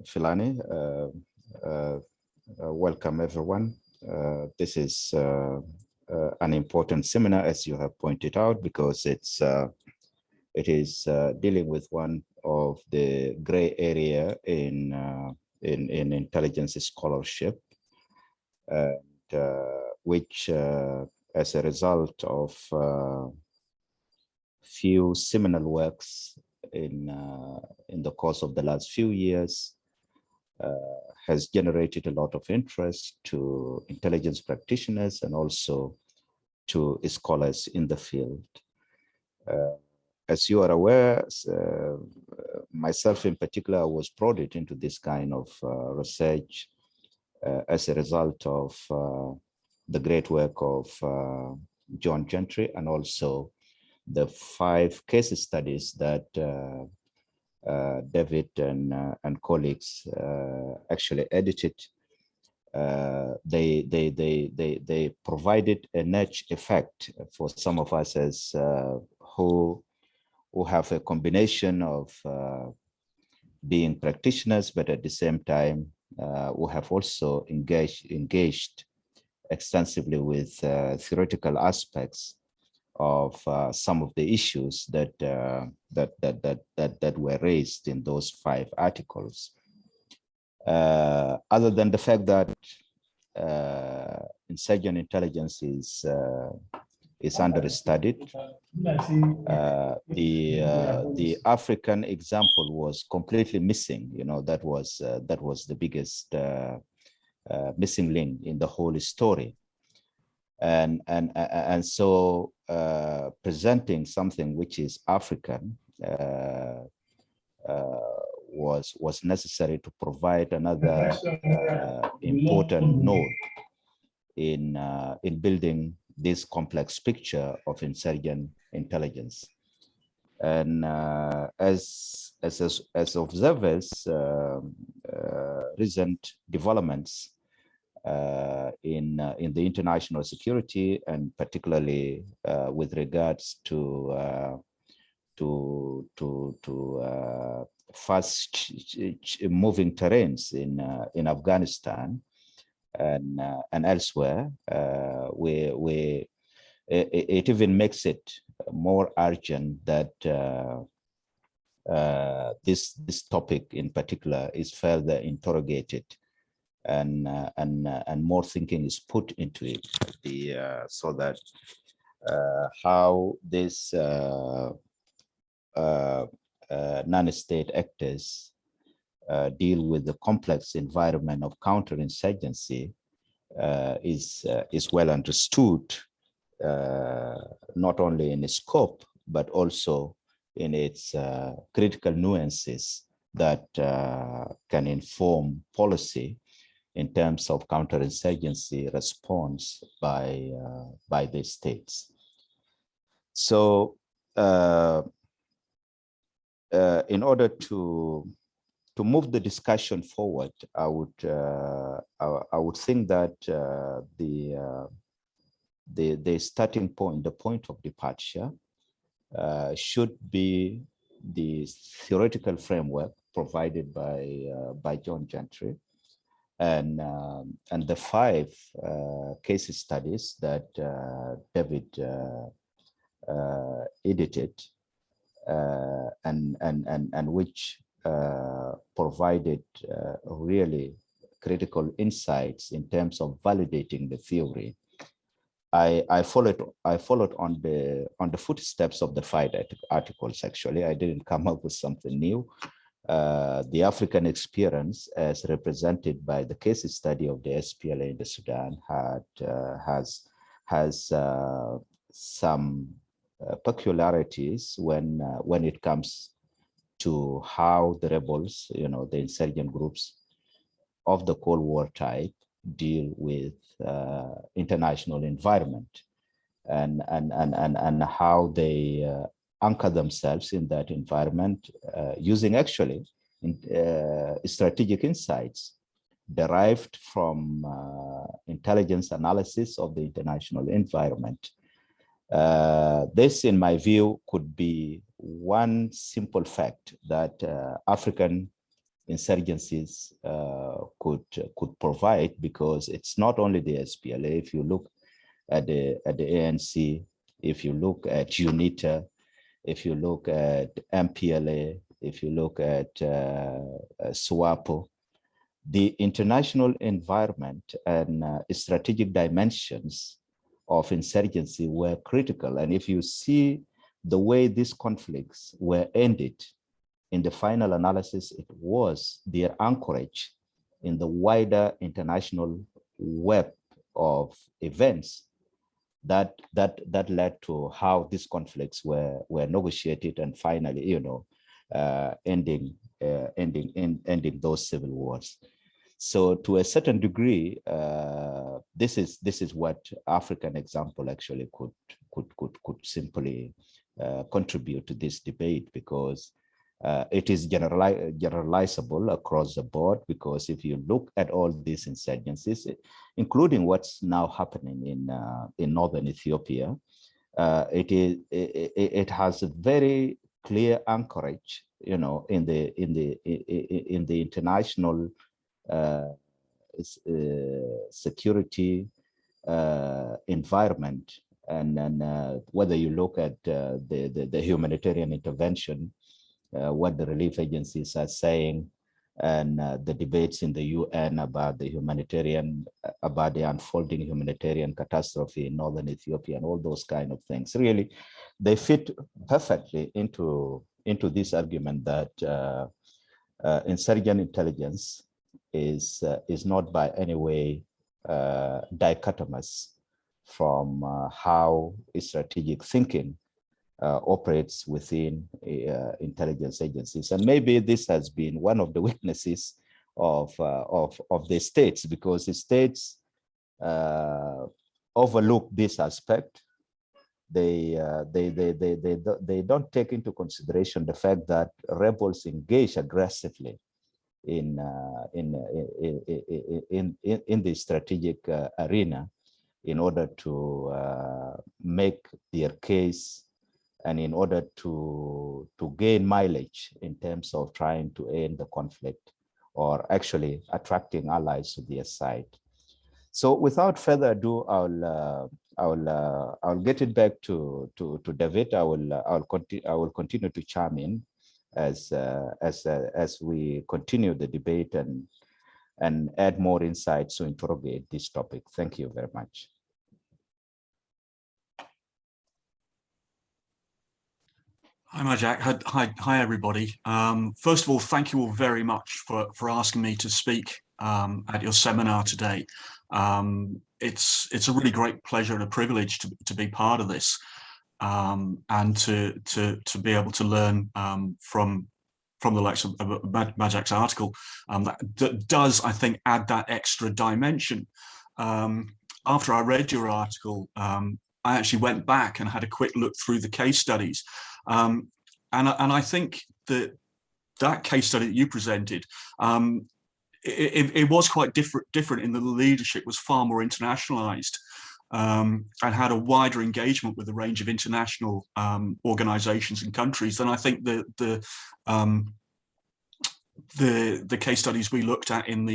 Filani. Welcome, everyone. This is an important seminar, as you have pointed out, because it is dealing with one of the gray area in intelligence scholarship, which, as a result of few seminal works in the course of the last few years, has generated a lot of interest to intelligence practitioners and also to scholars in the field. As you are aware, myself in particular was prodded into this kind of research as a result of the great work of John Gentry, and also the 5 case studies that David and colleagues actually edited. They provided a nudge effect for some of us as who have a combination of being practitioners, but at the same time who have also engaged extensively with theoretical aspects of some of the issues that were raised in those 5 articles. Other than the fact that insurgent intelligence is understudied, the African example was completely missing. You know, that was the biggest missing link in the whole story. And so presenting something which is African was necessary to provide another important node in building this complex picture of insurgent intelligence. And as observers, recent developments in the international security, and particularly with regards to fast moving terrains in Afghanistan and elsewhere, it even makes it more urgent that this topic in particular is further interrogated, and more thinking is put into it, so that how this non-state actors deal with the complex environment of counterinsurgency is well understood, not only in its scope but also in its critical nuances that can inform policy in terms of counterinsurgency response by the states. So in order to move the discussion forward, I would think that the starting point, the point of departure, should be the theoretical framework provided by John Gentry, and the 5 case studies that David edited, and which provided really critical insights in terms of validating the theory. I followed on the footsteps of the 5 articles. Actually, I didn't come up with something new. The African experience, as represented by the case study of the SPLA in the Sudan, has some peculiarities when it comes to how the rebels, you know, the insurgent groups of the Cold War type, deal with international environment, and how they anchor themselves in that environment, using actually strategic insights derived from intelligence analysis of the international environment. This, in my view, could be one simple fact that African insurgencies could provide, because it's not only the SPLA. If you look at the ANC, if you look at UNITA, if you look at MPLA, if you look at SWAPO, the international environment and strategic dimensions of insurgency were critical. And if you see the way these conflicts were ended, in the final analysis, it was their anchorage in the wider international web of events that led to how these conflicts were negotiated, and finally, ending those civil wars. So to a certain degree, this is what African example actually could simply contribute to this debate, because it is generalizable across the board. Because if you look at all these insurgencies, including what's now happening in northern Ethiopia, it has a very clear anchorage, in the international security environment, and then whether you look at the humanitarian intervention, what the relief agencies are saying, and the debates in the UN about the unfolding humanitarian catastrophe in northern Ethiopia, and all those kind of things, really, they fit perfectly into this argument that insurgent intelligence is not by any way dichotomous from how strategic thinking operates within intelligence agencies. And maybe this has been one of the weaknesses of the states, because the states overlook this aspect. They don't take into consideration the fact that rebels engage aggressively in the strategic arena in order to make their case, and in order to gain mileage in terms of trying to end the conflict, or actually attracting allies to their side. So without further ado, I'll get it back to David. I will continue to chime in as we continue the debate and add more insights to interrogate this topic. Thank you very much. Hi, Majak. Hi, everybody. First of all, thank you all very much for asking me to speak at your seminar today. It's a really great pleasure and a privilege to be part of this, and to be able to learn from the likes of Majak's article that does, I think, add that extra dimension. After I read your article, I actually went back and had a quick look through the case studies. And I think that case study that you presented, it was quite different in that the leadership was far more internationalized, and had a wider engagement with a range of international organizations and countries than I think the case studies we looked at in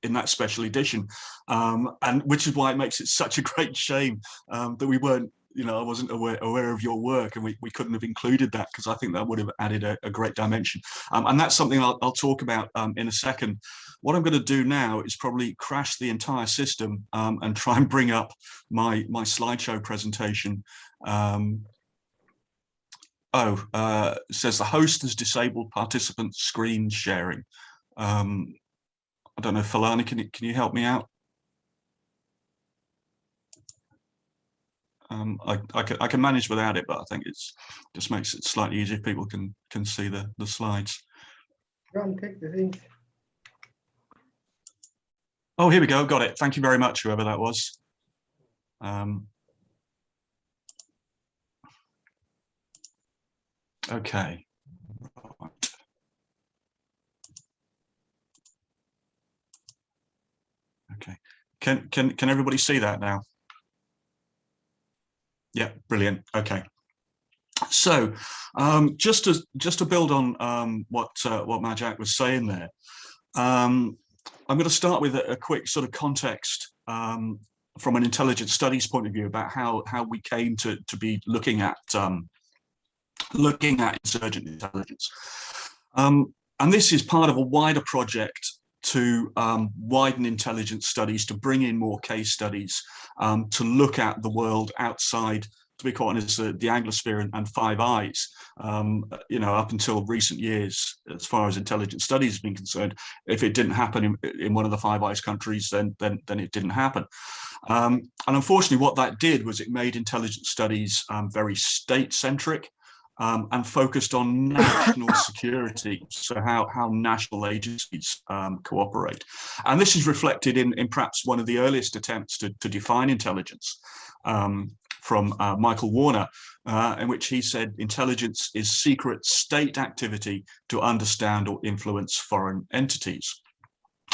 that special edition, and which is why it makes it such a great shame that we weren't, I wasn't aware of your work, and we couldn't have included that, because I think that would have added a great dimension. And that's something I'll talk about in a second. What I'm going to do now is probably crash the entire system and try and bring up my slideshow presentation. It says the host has disabled participant screen sharing. I don't know, Falani, can you help me out? I can manage without it, but I think it's just makes it slightly easier if people can see the slides. Go and take the thing. Oh, here we go. Got it. Thank you very much, whoever that was. Okay. Right. Okay. Can everybody see that now? Yeah, brilliant. Okay. So just to build on what Majak was saying there, I'm going to start with a quick sort of context from an intelligence studies point of view about how we came to be looking at insurgent intelligence. And this is part of a wider project to widen intelligence studies, to bring in more case studies, to look at the world outside, to be quite honest, the Anglosphere and Five Eyes. Up until recent years, as far as intelligence studies has been concerned, if it didn't happen in one of the Five Eyes countries, then it didn't happen. And unfortunately, what that did was it made intelligence studies very state-centric, and focused on national security, so how national agencies cooperate. And this is reflected in perhaps one of the earliest attempts to define intelligence from Michael Warner, in which he said intelligence is secret state activity to understand or influence foreign entities.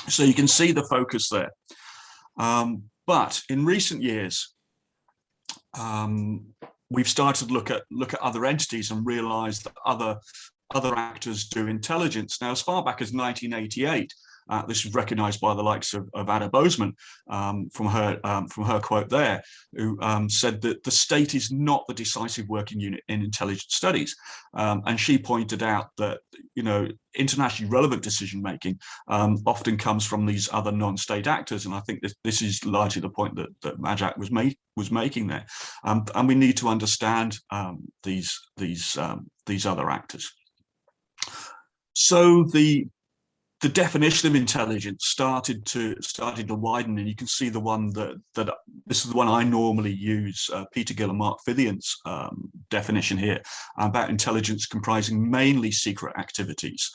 So you can see the focus there. But in recent years, we've started to look at other entities and realize that other actors do intelligence. Now, as far back as 1988, this was recognized by the likes of Ada Bozeman from her quote there, who said that the state is not the decisive working unit in intelligence studies. And she pointed out that, internationally relevant decision making often comes from these other non-state actors. And I think this is largely the point that Majak was making there. And we need to understand these other actors. So the definition of intelligence started to widen, and you can see the one that this is the one I normally use, Peter Gill and Mark Fithian's definition here, about intelligence comprising mainly secret activities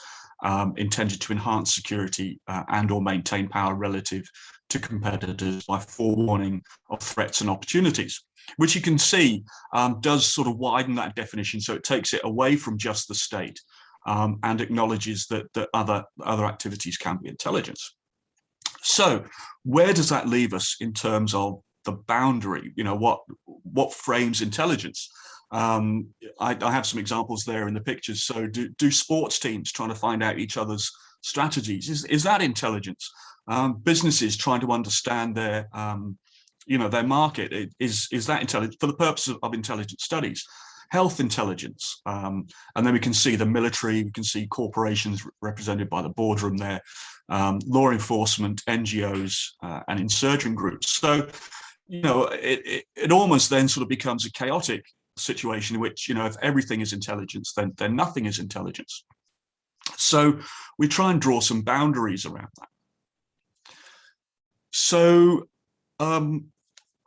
intended to enhance security and or maintain power relative to competitors by forewarning of threats and opportunities, which you can see does sort of widen that definition, so it takes it away from just the state. And acknowledges that other activities can be intelligence. So where does that leave us in terms of the boundary? What frames intelligence? I have some examples there in the pictures. So do sports teams trying to find out each other's strategies? Is that intelligence? Businesses trying to understand their market, is that intelligence for the purpose of intelligence studies? Health intelligence, and then we can see the military, we can see corporations represented by the boardroom there, law enforcement, NGOs, and insurgent groups. So, it almost then sort of becomes a chaotic situation in which, if everything is intelligence, then nothing is intelligence. So we try and draw some boundaries around that. So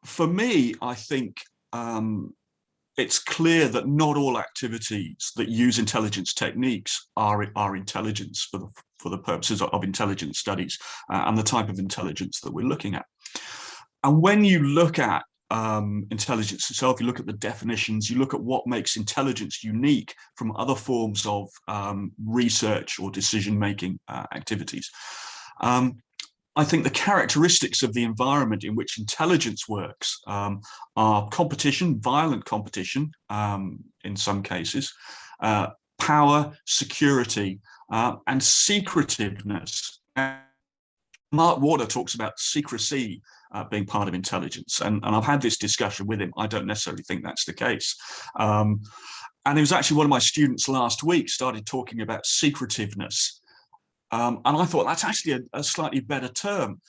for me, I think it's clear that not all activities that use intelligence techniques are intelligence for the purposes of intelligence studies and the type of intelligence that we're looking at. And when you look at intelligence itself, you look at the definitions, you look at what makes intelligence unique from other forms of research or decision-making activities. I think the characteristics of the environment in which intelligence works are competition, violent competition in some cases, power, security, and secretiveness. Mark Warner talks about secrecy being part of intelligence, and I've had this discussion with him. I don't necessarily think that's the case. And it was actually one of my students last week started talking about secretiveness. And I thought that's actually a slightly better term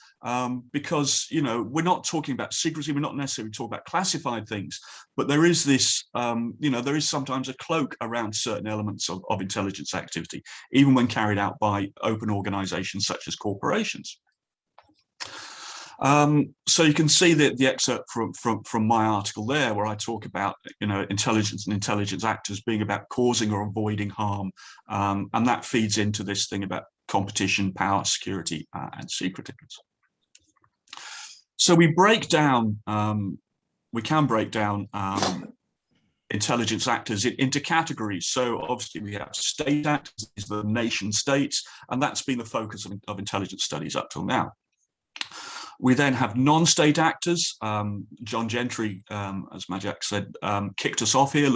because, we're not talking about secrecy. We're not necessarily talking about classified things, but there is this, there is sometimes a cloak around certain elements of intelligence activity, even when carried out by open organizations such as corporations. So you can see the excerpt from my article there, where I talk about intelligence and intelligence actors being about causing or avoiding harm, and that feeds into this thing about competition, power, security, and secretiveness. So we break down, we can break down intelligence actors into categories. So obviously we have state actors, these are the nation states, and that's been the focus of intelligence studies up till now. We then have non-state actors. John Gentry, as Majak said, kicked us off here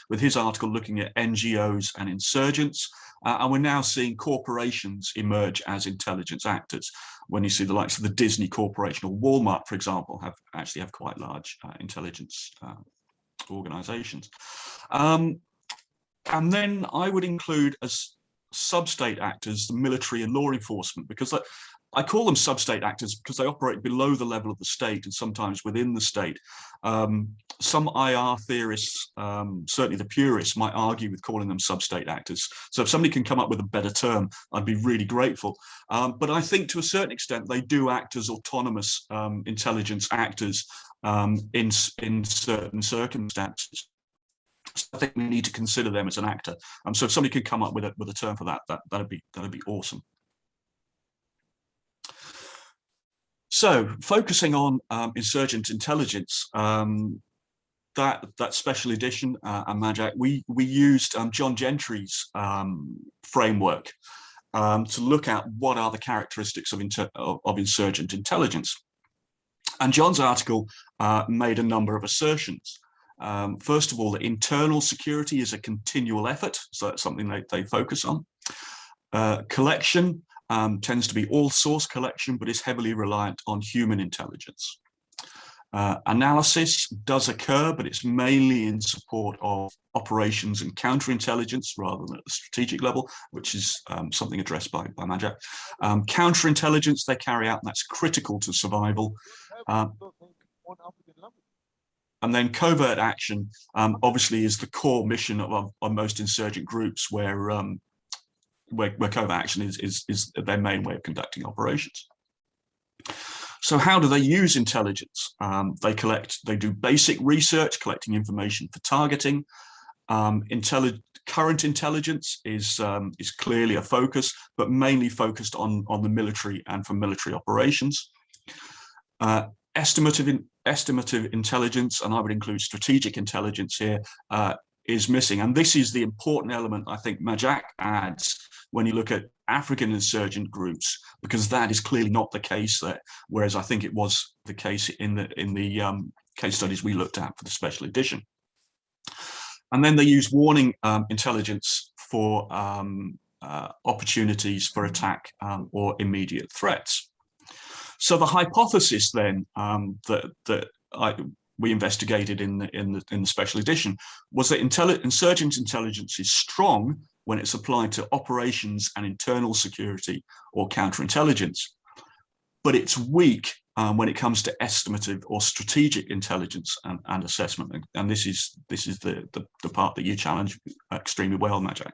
with his article looking at NGOs and insurgents. And we're now seeing corporations emerge as intelligence actors. When you see the likes of the Disney Corporation or Walmart, for example, actually have quite large intelligence organizations. And then I would include as sub-state actors the military and law enforcement, because I call them sub-state actors because they operate below the level of the state and sometimes within the state. Some IR theorists, certainly the purists, might argue with calling them sub-state actors. So if somebody can come up with a better term, I'd be really grateful. But I think to a certain extent, they do act as autonomous intelligence actors in certain circumstances. So I think we need to consider them as an actor. So if somebody could come up with a term for that'd be awesome. So focusing on insurgent intelligence, that special edition, and Majak, we used John Gentry's framework to look at what are the characteristics of insurgent intelligence. And John's article made a number of assertions. First of all, that internal security is a continual effort, so that's something they focus on. Collection tends to be all source collection, but is heavily reliant on human intelligence. Analysis does occur, but it's mainly in support of operations and counterintelligence rather than at the strategic level, which is something addressed by Majak. Counterintelligence they carry out, and that's critical to survival. And then covert action obviously is the core mission of most insurgent groups, where covert action is their main way of conducting operations. So how do they use intelligence? They do basic research, collecting information for targeting. Current intelligence is clearly a focus, but mainly focused on the military and for military operations. Estimative intelligence, and I would include strategic intelligence here, is missing. And this is the important element I think Majak adds when you look at African insurgent groups, because that is clearly not the case there, whereas I think it was the case in the case studies we looked at for the special edition. And then they use warning intelligence for opportunities for attack or immediate threats. So the hypothesis then that we investigated in the special edition was that insurgent intelligence is strong when it's applied to operations and internal security or counterintelligence, but it's weak when it comes to estimative or strategic intelligence and assessment. And this is the part that you challenge extremely well, Majak.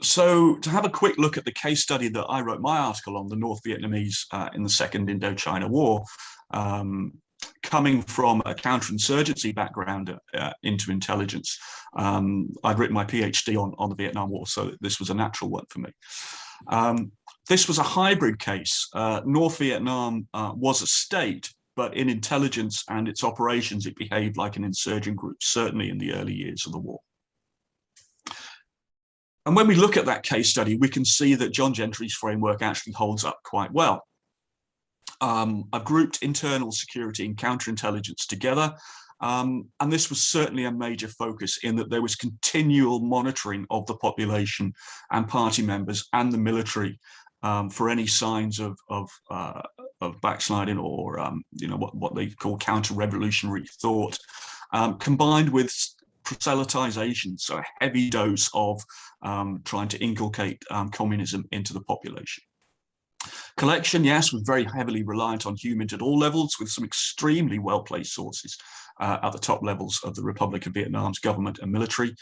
So to have a quick look at the case study that I wrote my article on, the North Vietnamese in the Second Indochina War, coming from a counterinsurgency background into intelligence. I'd written my PhD on the Vietnam War, so this was a natural one for me. This was a hybrid case. North Vietnam was a state, but in intelligence and its operations, it behaved like an insurgent group, certainly in the early years of the war. And when we look at that case study, we can see that John Gentry's framework actually holds up quite well. I've grouped internal security and counterintelligence together, and this was certainly a major focus in that there was continual monitoring of the population and party members and the military for any signs of backsliding or what they call counter-revolutionary thought, combined with proselytization, so a heavy dose of trying to inculcate communism into the population. Collection, yes, was very heavily reliant on humans at all levels, with some extremely well-placed sources at the top levels of the Republic of Vietnam's government and military.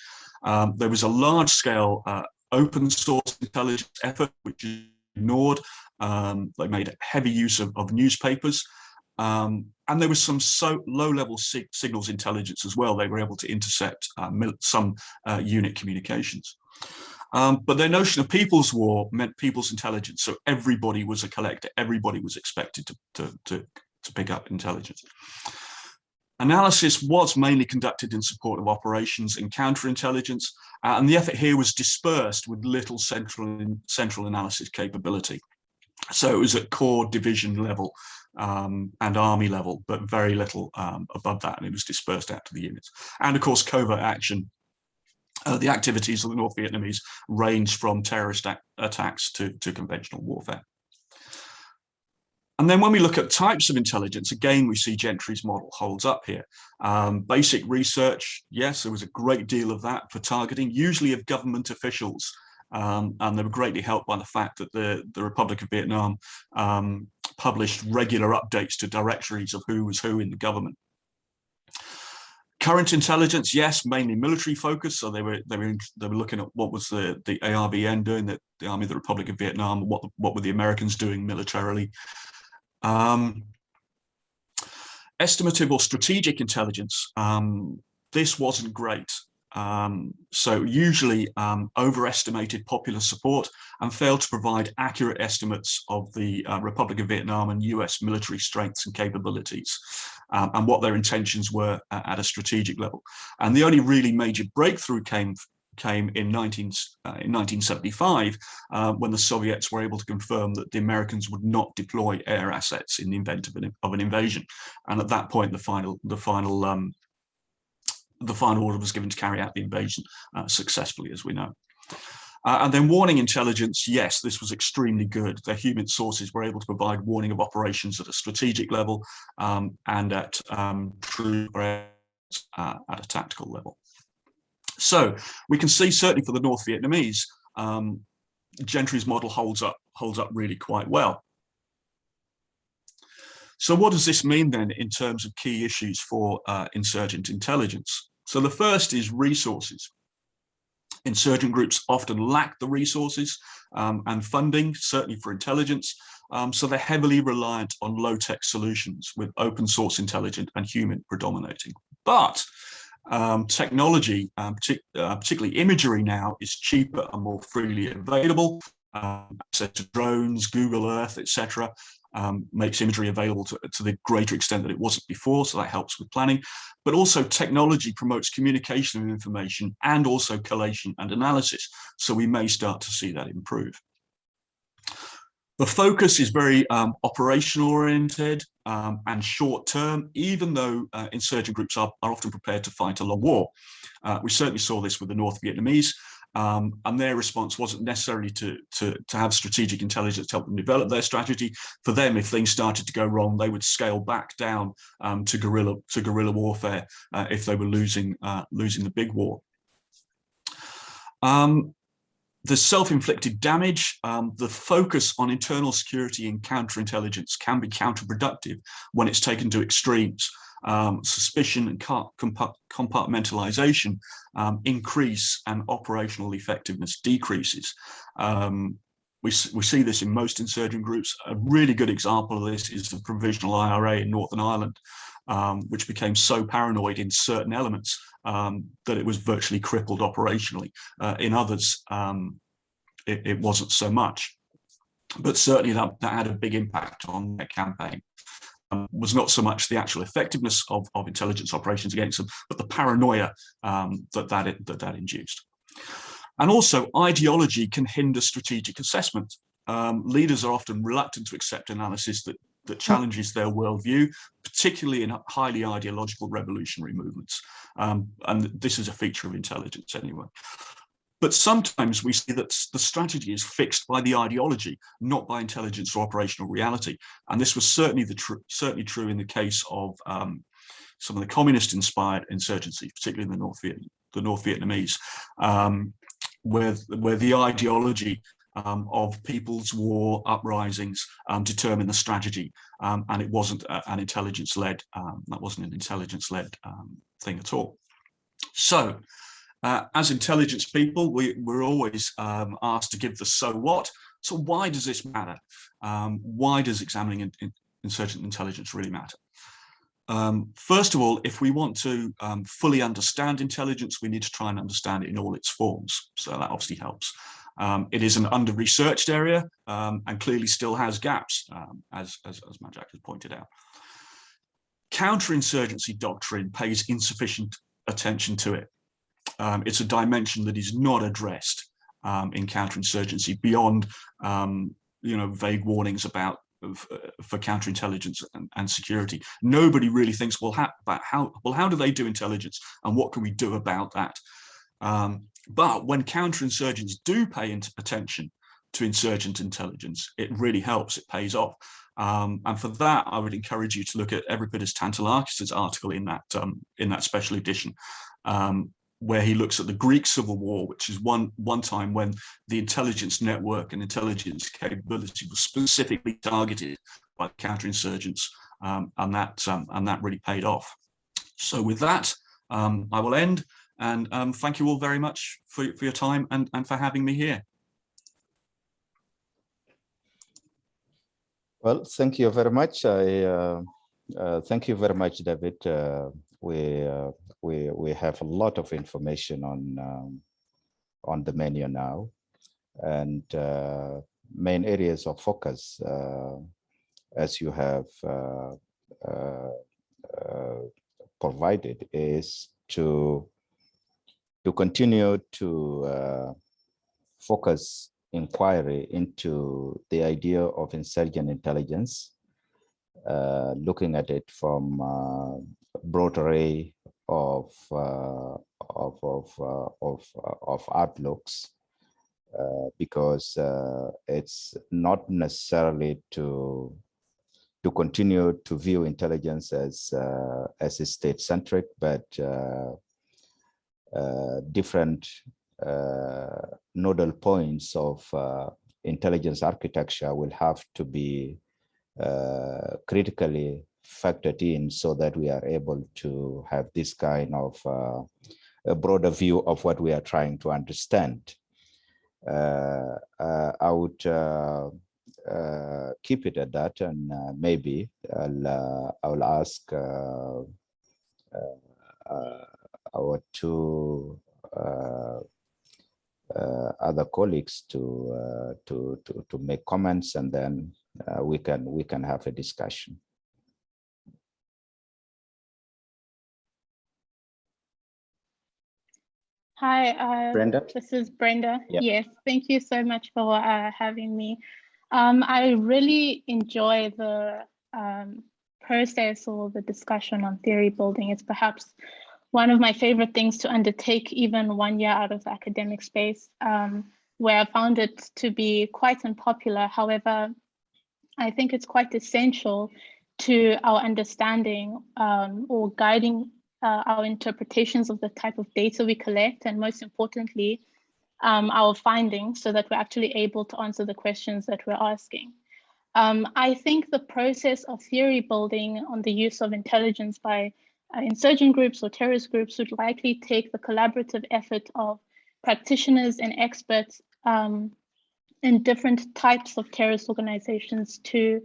There was a large-scale open source intelligence effort, which is ignored. They made heavy use of newspapers. And there was some low-level signals intelligence as well. They were able to intercept some unit communications. But their notion of people's war meant people's intelligence. So everybody was a collector. Everybody was expected to pick up intelligence. Analysis was mainly conducted in support of operations and counterintelligence. And the effort here was dispersed with little central analysis capability. So it was at corps division level and army level, but very little above that, and it was dispersed out to the units. And of course, covert action. The activities of the North Vietnamese ranged from terrorist attacks to conventional warfare. And then when we look at types of intelligence, again, we see Gentry's model holds up here. Basic research, yes, there was a great deal of that for targeting, usually of government officials. And they were greatly helped by the fact that the Republic of Vietnam published regular updates to directories of who was who in the government. Current intelligence, yes, mainly military focused. So they were looking at what was the ARVN doing, the Army of the Republic of Vietnam, what were the Americans doing militarily. Estimative or strategic intelligence, this wasn't great. So usually overestimated popular support and failed to provide accurate estimates of the Republic of Vietnam and US military strengths and capabilities and what their intentions were at a strategic level. And the only really major breakthrough came in 1975 when the Soviets were able to confirm that the Americans would not deploy air assets in the event of an invasion. And at that point, the final order was given to carry out the invasion successfully, as we know. And then warning intelligence, yes, this was extremely good. Their human sources were able to provide warning of operations at a strategic level and at troop at a tactical level. So we can see certainly for the North Vietnamese, Gentry's model holds up really quite well. So what does this mean then in terms of key issues for insurgent intelligence? So the first is resources. Insurgent groups often lack the resources and funding, certainly for intelligence, so they're heavily reliant on low-tech solutions with open source intelligence and human predominating. But technology, particularly imagery now, is cheaper and more freely available. Access to drones, Google Earth, etc., makes imagery available to the greater extent that it wasn't before, so that helps with planning. But also technology promotes communication of information and also collation and analysis, so we may start to see that improve. The focus is very operational oriented and short term, even though insurgent groups are often prepared to fight a long war. We certainly saw this with the North Vietnamese, and their response wasn't necessarily to have strategic intelligence to help them develop their strategy. For them, if things started to go wrong, they would scale back down to guerrilla warfare if they were losing the big war. The self-inflicted damage, the focus on internal security and counterintelligence can be counterproductive when it's taken to extremes. Suspicion and compartmentalization increase and operational effectiveness decreases. We see this in most insurgent groups. A really good example of this is the Provisional IRA in Northern Ireland, which became so paranoid in certain elements that it was virtually crippled operationally. In others, it wasn't so much. But certainly that had a big impact on their campaign. Was not so much the actual effectiveness of intelligence operations against them, but the paranoia that induced. And also, ideology can hinder strategic assessment. Leaders are often reluctant to accept analysis that challenges their worldview, particularly in highly ideological revolutionary movements. And this is a feature of intelligence anyway. But sometimes we see that the strategy is fixed by the ideology, not by intelligence or operational reality. And this was certainly true in the case of some of the communist-inspired insurgencies, particularly in the North Vietnamese, where the ideology of people's war uprisings determined the strategy, and it wasn't an intelligence-led. That wasn't an intelligence-led thing at all. So. As intelligence people, we're always asked to give the so what. So why does this matter? Why does examining insurgent intelligence really matter? First of all, if we want to fully understand intelligence, we need to try and understand it in all its forms. So that obviously helps. It is an under-researched area and clearly still has gaps, as Majak has pointed out. Counterinsurgency doctrine pays insufficient attention to it. It's a dimension that is not addressed in counterinsurgency beyond vague warnings about for counterintelligence and security. Nobody really thinks, well, how do they do intelligence, and what can we do about that? But when counterinsurgents do pay attention to insurgent intelligence, it really helps. It pays off. And for that, I would encourage you to look at Euripides Tantalakis' article in that special edition, where he looks at the Greek Civil War, which is one time when the intelligence network and intelligence capability was specifically targeted by counterinsurgents, and that really paid off. So with that, I will end, and thank you all very much for your time and for having me here. Well, thank you very much. Thank you very much, David. We have a lot of information on the menu now, and main areas of focus, as you have provided, is to continue to focus inquiry into the idea of insurgent intelligence, looking at it from a broad array of outlooks, because it's not necessarily to continue to view intelligence as state-centric, but different nodal points of intelligence architecture will have to be critically factored in, so that we are able to have this kind of a broader view of what we are trying to understand. I would keep it at that, and maybe I'll ask our two other colleagues to make comments, and then we can have a discussion. Hi, Brenda? This is Brenda. Yep. Yes, thank you so much for having me. I really enjoy the process or the discussion on theory building. It's perhaps one of my favorite things to undertake, even 1 year out of the academic space, where I found it to be quite unpopular. However, I think it's quite essential to our understanding or guiding our interpretations of the type of data we collect, and most importantly, our findings, so that we're actually able to answer the questions that we're asking. I think the process of theory building on the use of intelligence by insurgent groups or terrorist groups would likely take the collaborative effort of practitioners and experts in different types of terrorist organizations to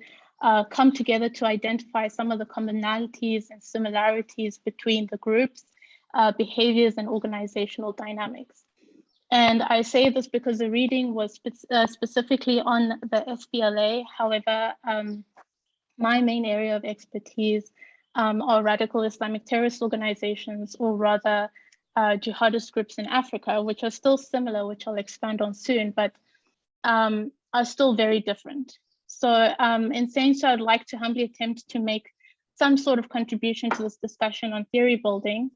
come together to identify some of the commonalities and similarities between the groups, behaviors, and organizational dynamics. And I say this because the reading was specifically on the SPLA. However, my main area of expertise are radical Islamic terrorist organizations, or rather jihadist groups in Africa, which are still similar, which I'll expand on soon, but are still very different. So in saying so, I'd like to humbly attempt to make some sort of contribution to this discussion on theory building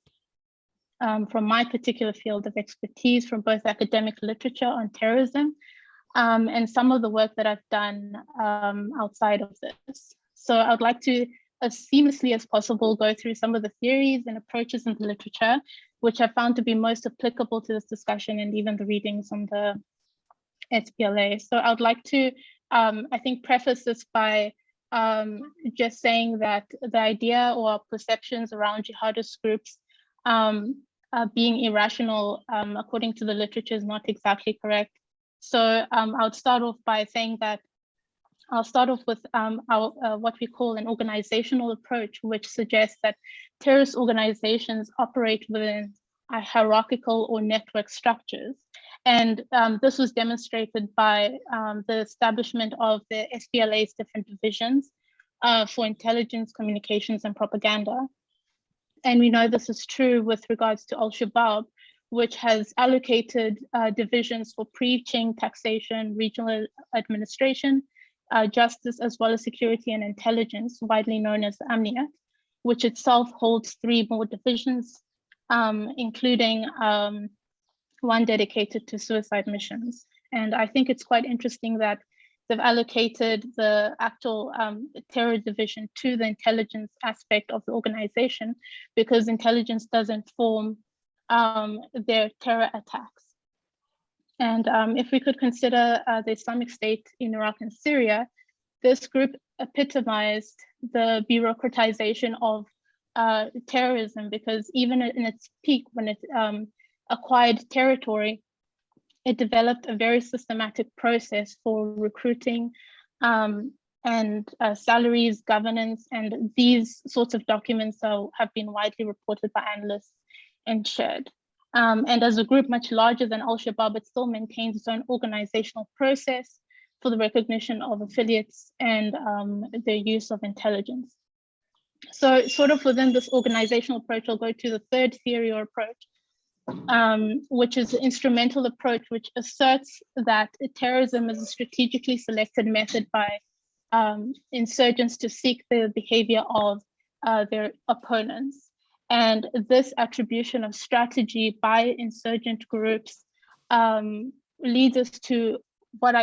from my particular field of expertise, from both academic literature on terrorism and some of the work that I've done outside of this. So I'd like to, as seamlessly as possible, go through some of the theories and approaches in the literature, which I found to be most applicable to this discussion, and even the readings on the SPLA. So I'd like to, I think, preface this by just saying that the idea or perceptions around jihadist groups being irrational, according to the literature, is not exactly correct. So I'll start off by saying that I'll start off with what we call an organizational approach, which suggests that terrorist organizations operate within hierarchical or network structures. And this was demonstrated by the establishment of the SPLA's different divisions for intelligence, communications, and propaganda. And we know this is true with regards to Al-Shabaab, which has allocated divisions for preaching, taxation, regional administration, justice, as well as security and intelligence, widely known as AMNIAT, which itself holds 3 more divisions, including one dedicated to suicide missions. And I think it's quite interesting that they've allocated the actual terror division to the intelligence aspect of the organization, because intelligence does inform their terror attacks. And if we could consider the Islamic State in Iraq and Syria, this group epitomized the bureaucratization of terrorism, because even in its peak, when it acquired territory, it developed a very systematic process for recruiting and salaries, governance, and these sorts of documents have been widely reported by analysts and shared. And as a group much larger than Al-Shabaab, it still maintains its own organizational process for the recognition of affiliates and their use of intelligence. So sort of within this organizational approach, I'll go to the third theory or approach, which is the instrumental approach, which asserts that terrorism is a strategically selected method by insurgents to seek the behavior of their opponents. And this attribution of strategy by insurgent groups leads us to what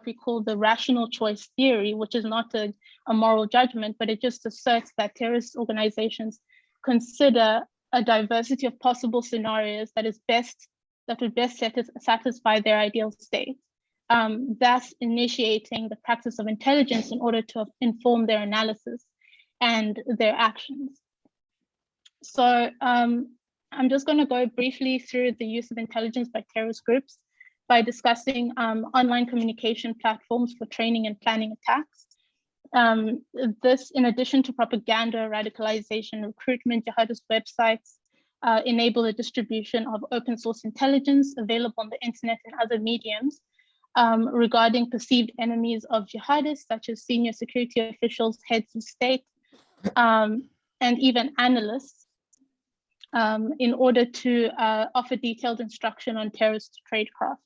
we call the rational choice theory, which is not a moral judgment, but it just asserts that terrorist organizations consider a diversity of possible scenarios that would best satisfy their ideal state, thus initiating the practice of intelligence in order to inform their analysis and their actions. So I'm just going to go briefly through the use of intelligence by terrorist groups by discussing online communication platforms for training and planning attacks. This, in addition to propaganda, radicalization, recruitment, jihadist websites, enable the distribution of open source intelligence available on the internet and other mediums regarding perceived enemies of jihadists, such as senior security officials, heads of state, and even analysts, in order to offer detailed instruction on terrorist tradecraft.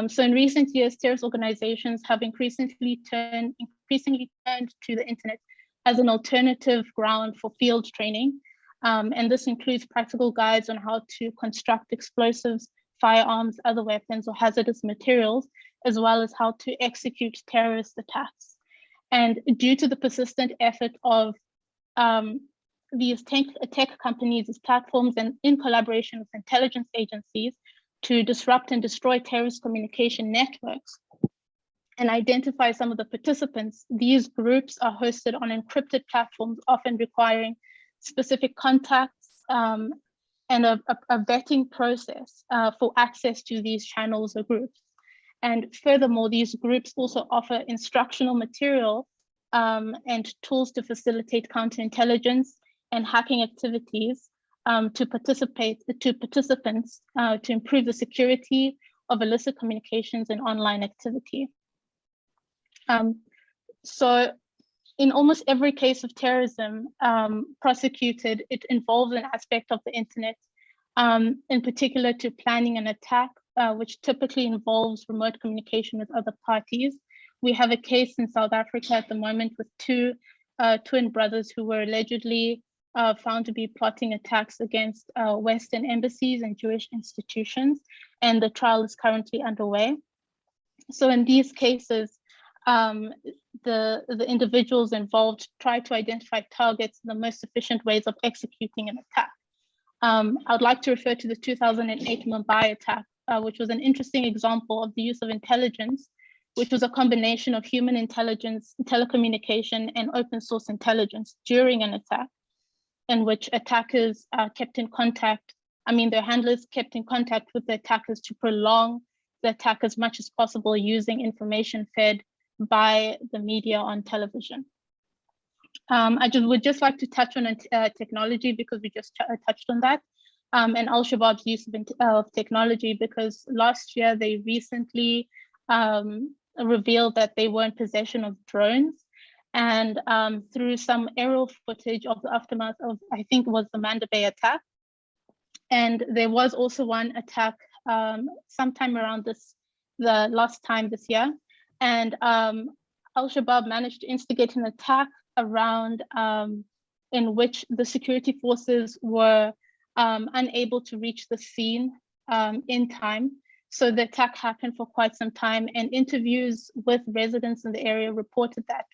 So in recent years, terrorist organizations have increasingly turned to the internet as an alternative ground for field training. And this includes practical guides on how to construct explosives, firearms, other weapons, or hazardous materials, as well as how to execute terrorist attacks. And due to the persistent effort of these tech companies, these platforms, and in collaboration with intelligence agencies to disrupt and destroy terrorist communication networks and identify some of the participants, these groups are hosted on encrypted platforms, often requiring specific contacts and a vetting process for access to these channels or groups. And furthermore, these groups also offer instructional material and tools to facilitate counterintelligence and hacking activities to participants to improve the security of illicit communications and online activity. So in almost every case of terrorism prosecuted, it involves an aspect of the internet, in particular to planning an attack, which typically involves remote communication with other parties. We have a case in South Africa at the moment with 2 twin brothers who were allegedly found to be plotting attacks against Western embassies and Jewish institutions, and the trial is currently underway. So in these cases, the individuals involved try to identify targets and the most efficient ways of executing an attack. I would like to refer to the 2008 Mumbai attack, which was an interesting example of the use of intelligence, which was a combination of human intelligence, telecommunication, and open source intelligence during an attack, in which attackers kept in contact, their handlers kept in contact with the attackers to prolong the attack as much as possible using information fed by the media on television. I would just like to touch on technology, because we just touched on that, and Al-Shabaab's use of technology, because last year they recently revealed that they were in possession of drones. And through some aerial footage of the aftermath of, I think it was the Manda Bay attack, And there was also one attack sometime around the last time this year. And Al-Shabaab managed to instigate an attack around in which the security forces were unable to reach the scene in time. So the attack happened for quite some time, and interviews with residents in the area reported that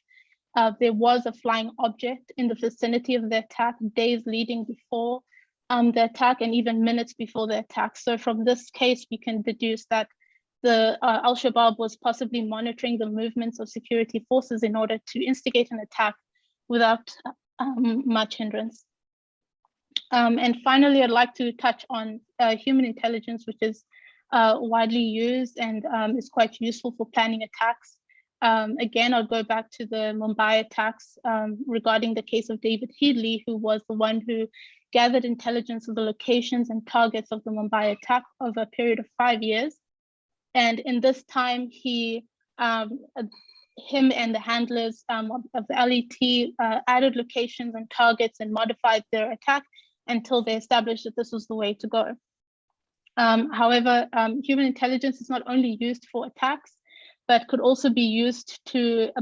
there was a flying object in the vicinity of the attack days leading before the attack and even minutes before the attack. So from this case, we can deduce that the Al-Shabaab was possibly monitoring the movements of security forces in order to instigate an attack without much hindrance. And finally, I'd like to touch on human intelligence, which is widely used and is quite useful for planning attacks. Again, I'll go back to the Mumbai attacks regarding the case of David Headley, who was the one who gathered intelligence of the locations and targets of the Mumbai attack over a period of 5 years. And in this time, him and the handlers of the LET added locations and targets and modified their attack until they established that this was the way to go. However, human intelligence is not only used for attacks, but could also be used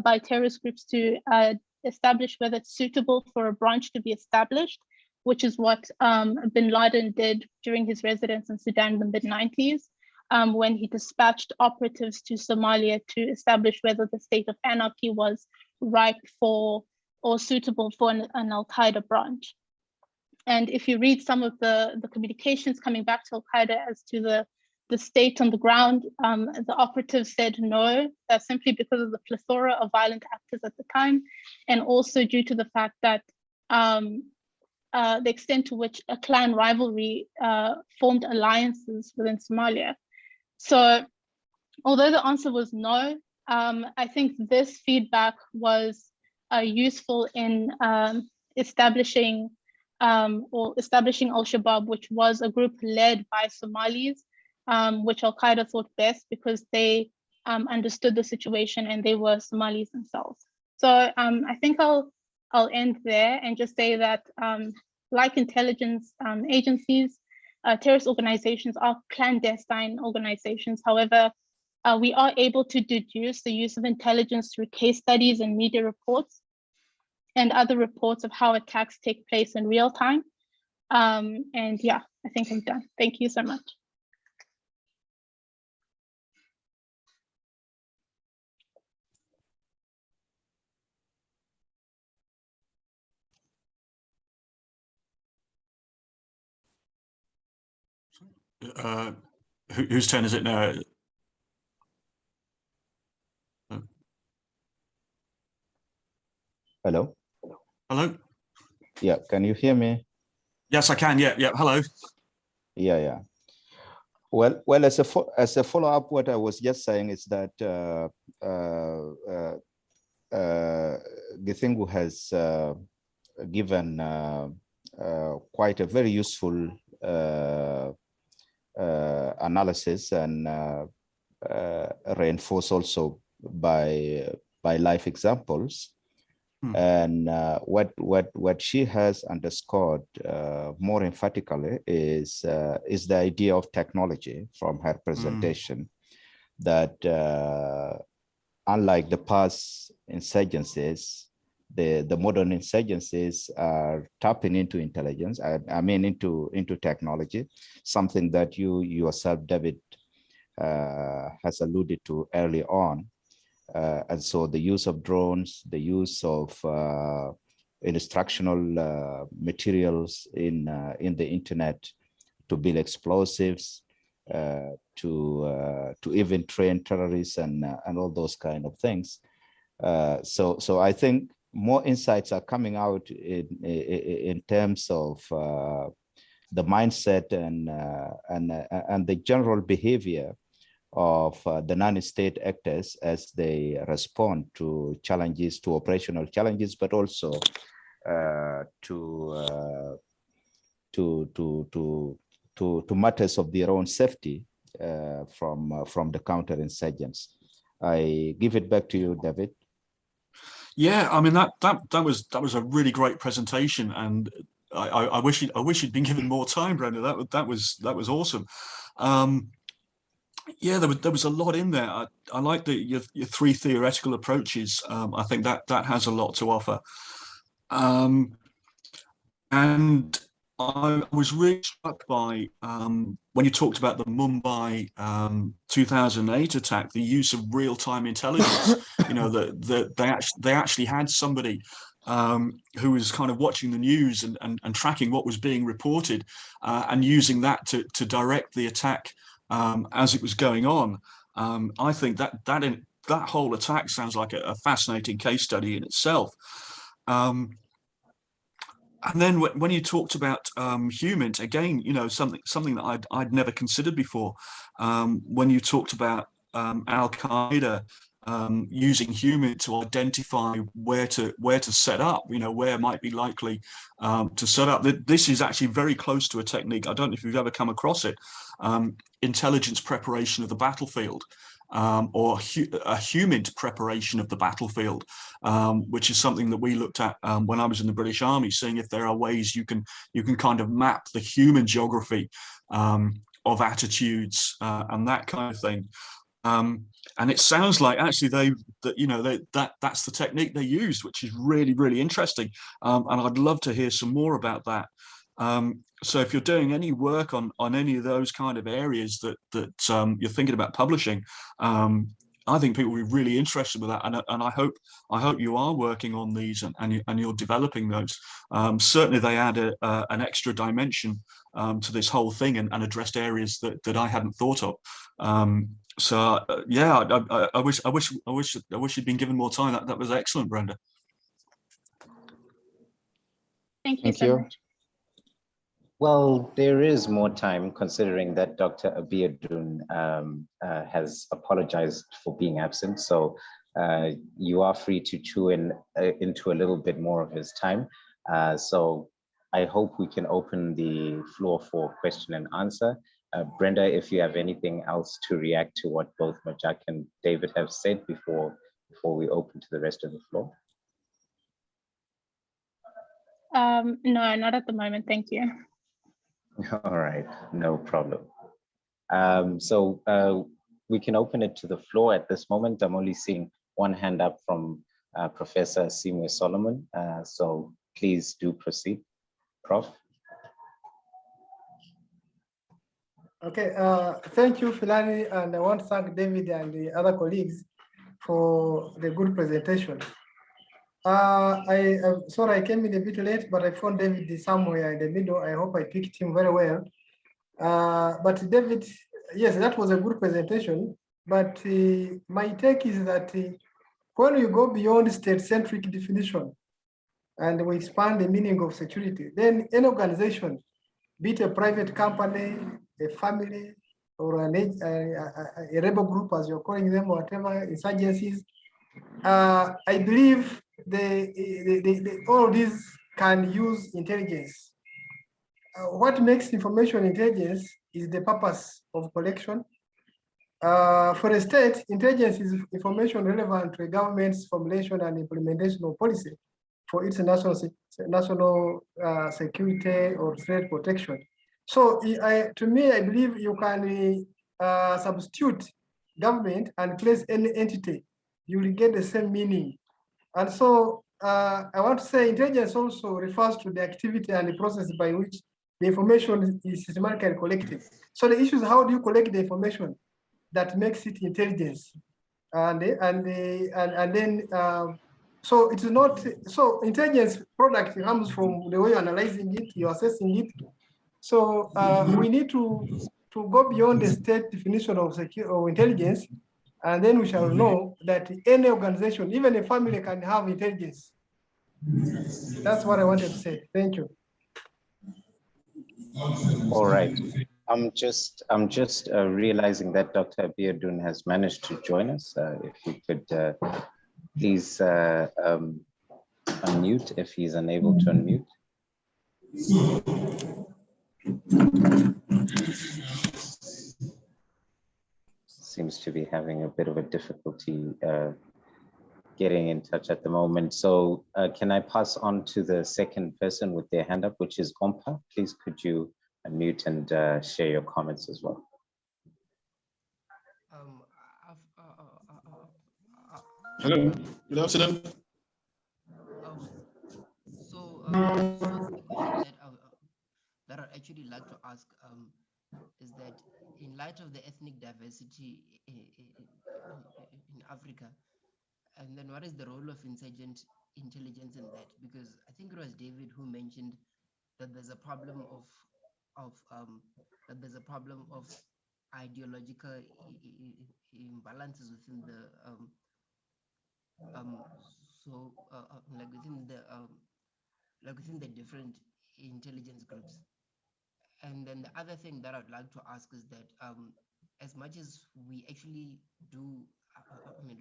by terrorist groups to establish whether it's suitable for a branch to be established, which is what bin Laden did during his residence in Sudan in the mid-90s, when he dispatched operatives to Somalia to establish whether the state of anarchy was ripe for or suitable for an Al-Qaeda branch. And if you read some of the communications coming back to Al-Qaeda as to the state on the ground, the operatives said no, simply because of the plethora of violent actors at the time, and also due to the fact that the extent to which a clan rivalry formed alliances within Somalia. So although the answer was no, I think this feedback was useful in establishing Al-Shabaab, which was a group led by Somalis, which Al-Qaeda thought best because they understood the situation and they were Somalis themselves. So I think I'll end there and just say that like intelligence agencies, terrorist organizations are clandestine organizations. However, we are able to deduce the use of intelligence through case studies and media reports and other reports of how attacks take place in real time. And yeah, I think I'm done. Thank you so much. Whose turn is it now? Hello? Hello? Yeah, can you hear me? Yes, I can. Yeah, yeah. Hello. Yeah. Well, as a follow-up, what I was just saying is that Githing'u has given quite a very useful analysis and reinforced also by life examples. And what she has underscored more emphatically is the idea of technology from her presentation, that unlike the past insurgencies, the modern insurgencies are tapping into intelligence. I mean into technology, something that you yourself, David, has alluded to early on. And so the use of drones, the use of instructional materials in the internet to build explosives, to even train terrorists and all those kind of things. So I think more insights are coming out in terms of the mindset and the general behavior of the non-state actors as they respond to challenges, to operational challenges, but also to matters of their own safety from the counterinsurgents. I give it back to you, David. Yeah, I mean that was a really great presentation, and I wish you'd been given more time, Brenda. That was awesome. Yeah, there was a lot in there. I like your three theoretical approaches. I think that has a lot to offer. And I was really struck by when you talked about the Mumbai 2008 attack, the use of real-time intelligence. You know, they actually had somebody who was kind of watching the news and tracking what was being reported and using that to direct the attack as it was going on. I think that whole attack sounds like a fascinating case study in itself. And then when you talked about HUMINT, again, you know, something that I'd never considered before. When you talked about Al-Qaeda using HUMINT to identify where to set up, you know, where might be likely to set up. This is actually very close to a technique. I don't know if you've ever come across it. Intelligence preparation of the battlefield. Or a HUMINT preparation of the battlefield, which is something that we looked at when I was in the British Army, seeing if there are ways you can kind of map the human geography of attitudes and that kind of thing. And it sounds like actually that's the technique they used, which is really, really interesting. And I'd love to hear some more about that. So if you're doing any work on any of those kind of areas that you're thinking about publishing, I think people will be really interested with that, and I hope you are working on these and you're developing those. Certainly, they add an extra dimension to this whole thing and addressed areas that I hadn't thought of. So yeah, I wish you'd been given more time. That was excellent, Brenda. Thank you so much. Well, there is more time considering that Dr. Abiodun has apologized for being absent. So you are free to chew into a little bit more of his time. So I hope we can open the floor for question and answer. Brenda, if you have anything else to react to what both Majak and David have said before we open to the rest of the floor. No, not at the moment. Thank you. All right, no problem. So we can open it to the floor at this moment. I'm only seeing one hand up from Professor Simwe Solomon. So please do proceed, Prof. Okay, thank you, Filani, and I want to thank David and the other colleagues for the good presentation. I'm sorry I came in a bit late, but I found David somewhere in the middle. I hope I picked him very well. But David, yes, that was a good presentation. But my take is that when we go beyond state-centric definition and we expand the meaning of security, then any organization, be it a private company, a family, or a rebel group, as you're calling them, or whatever, insurgencies, I believe all these can use intelligence. What makes information intelligence is the purpose of collection. For a state, intelligence is information relevant to a government's formulation and implementation of policy for its national security or threat protection. So to me, I believe you can substitute government and place any entity, you will get the same meaning. And so I want to say intelligence also refers to the activity and the process by which the information is systematically collected. So the issue is how do you collect the information that makes it intelligence? And then so it's not, so intelligence product comes from the way you're analyzing it, you're assessing it. So we need to go beyond the state definition of intelligence, and then we shall know that any organization, even a family, can have intelligence. That's what I wanted to say. Thank you. All right. I'm just realizing that Dr. Abiodun has managed to join us. If you could please unmute if he's unable to unmute. Seems to be having a bit of a difficulty getting in touch at the moment. So can I pass on to the second person with their hand up, which is Ompa? Please, could you unmute and share your comments as well? Hello, good afternoon. That I'd actually like to ask is that in light of the ethnic diversity in Africa, and then what is the role of insurgent intelligence in that? Because I think it was David who mentioned that there's a problem of ideological imbalances within the within the different intelligence groups. And then the other thing that I'd like to ask is that as much as we actually do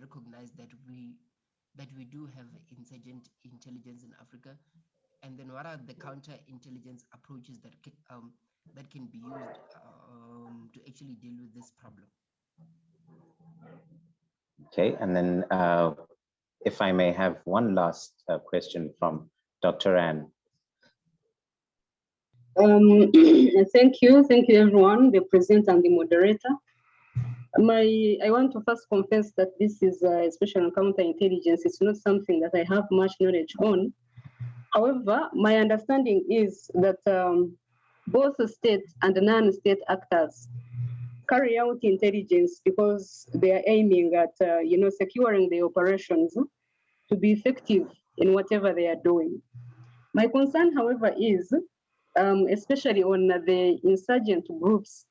recognize that we do have insurgent intelligence in Africa, and then what are the counter-intelligence approaches that can be used to actually deal with this problem? Okay, and then if I may have one last question from Dr. Ann. Thank you everyone, the presenter and the moderator. I want to first confess that this is especially on counterintelligence. It's not something that I have much knowledge on. However, my understanding is that both state and non-state actors carry out intelligence because they are aiming at securing the operations to be effective in whatever they are doing. My concern, however, is especially on the insurgent groups,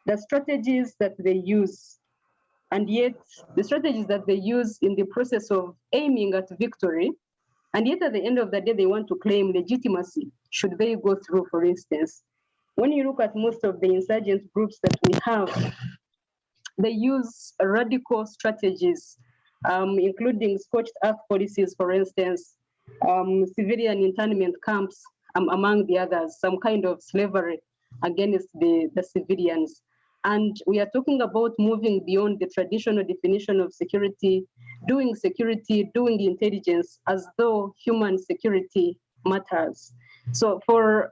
the strategies that they use, and yet the strategies that they use in the process of aiming at victory, and yet at the end of the day, they want to claim legitimacy should they go through, for instance. When you look at most of the insurgent groups that we have, they use radical strategies, including scorched earth policies, for instance, civilian internment camps, among the others, some kind of slavery against the civilians. And we are talking about moving beyond the traditional definition of security, doing intelligence as though human security matters. So for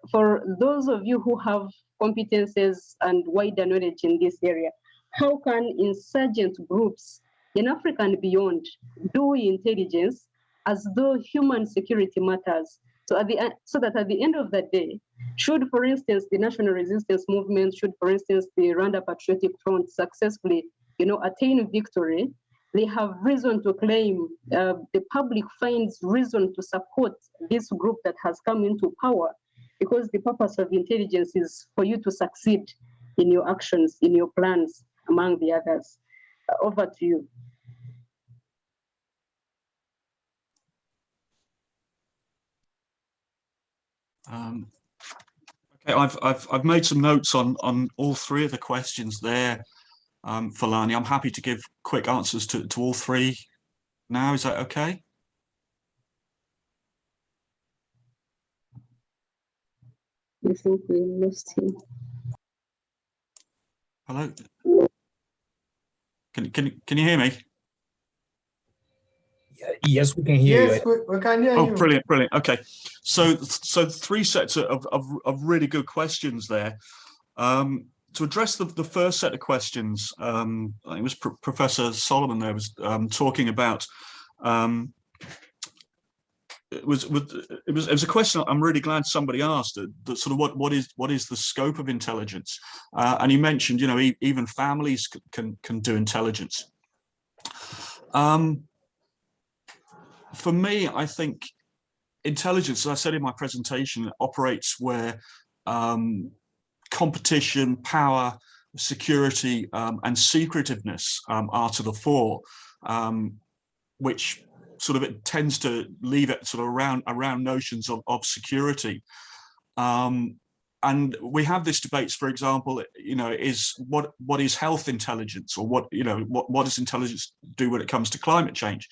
those of you who have competences and wider knowledge in this area, how can insurgent groups in Africa and beyond do intelligence as though human security matters? So that at the end of the day, should, for instance, the national resistance movement, should, for instance, the Rwanda Patriotic Front successfully, attain victory, they have reason to claim, the public finds reason to support this group that has come into power, because the purpose of intelligence is for you to succeed in your actions, in your plans, among the others. Over to you. Okay, I've made some notes on all three of the questions there, Falani. I'm happy to give quick answers to all three now. Is that okay? I think we lost him. Hello. Can you hear me? Yes, we can hear you. Yes, we can hear you. Oh, brilliant. Okay, so three sets of really good questions there. To address the first set of questions, I think it was Professor Solomon there was talking about. It was a question I'm really glad somebody asked. That sort of what is the scope of intelligence? And he mentioned, even families can do intelligence. For me, I think intelligence, as I said in my presentation, operates where competition, power, security, and secretiveness are to the fore, which sort of it tends to leave it sort of around notions of security. And we have this debate, for example, is what is health intelligence, or what does intelligence do when it comes to climate change?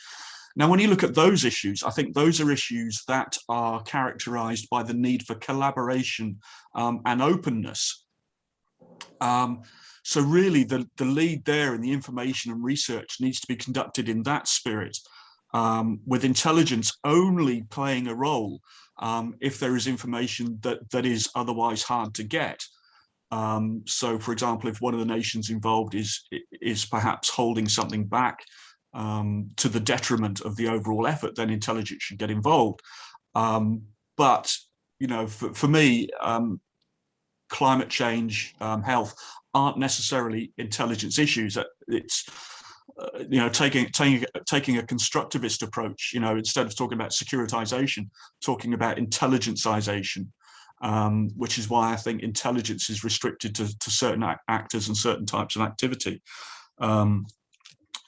Now, when you look at those issues, I think those are issues that are characterized by the need for collaboration and openness. So really the lead there in the information and research needs to be conducted in that spirit. with intelligence only playing a role if there is information that is otherwise hard to get. So, for example, if one of the nations involved is perhaps holding something back to the detriment of the overall effort, then intelligence should get involved. But, you know, for me, climate change, health aren't necessarily intelligence issues. It's you know, taking a constructivist approach. You know, instead of talking about securitization, talking about intelligencization, which is why I think intelligence is restricted to certain actors and certain types of activity,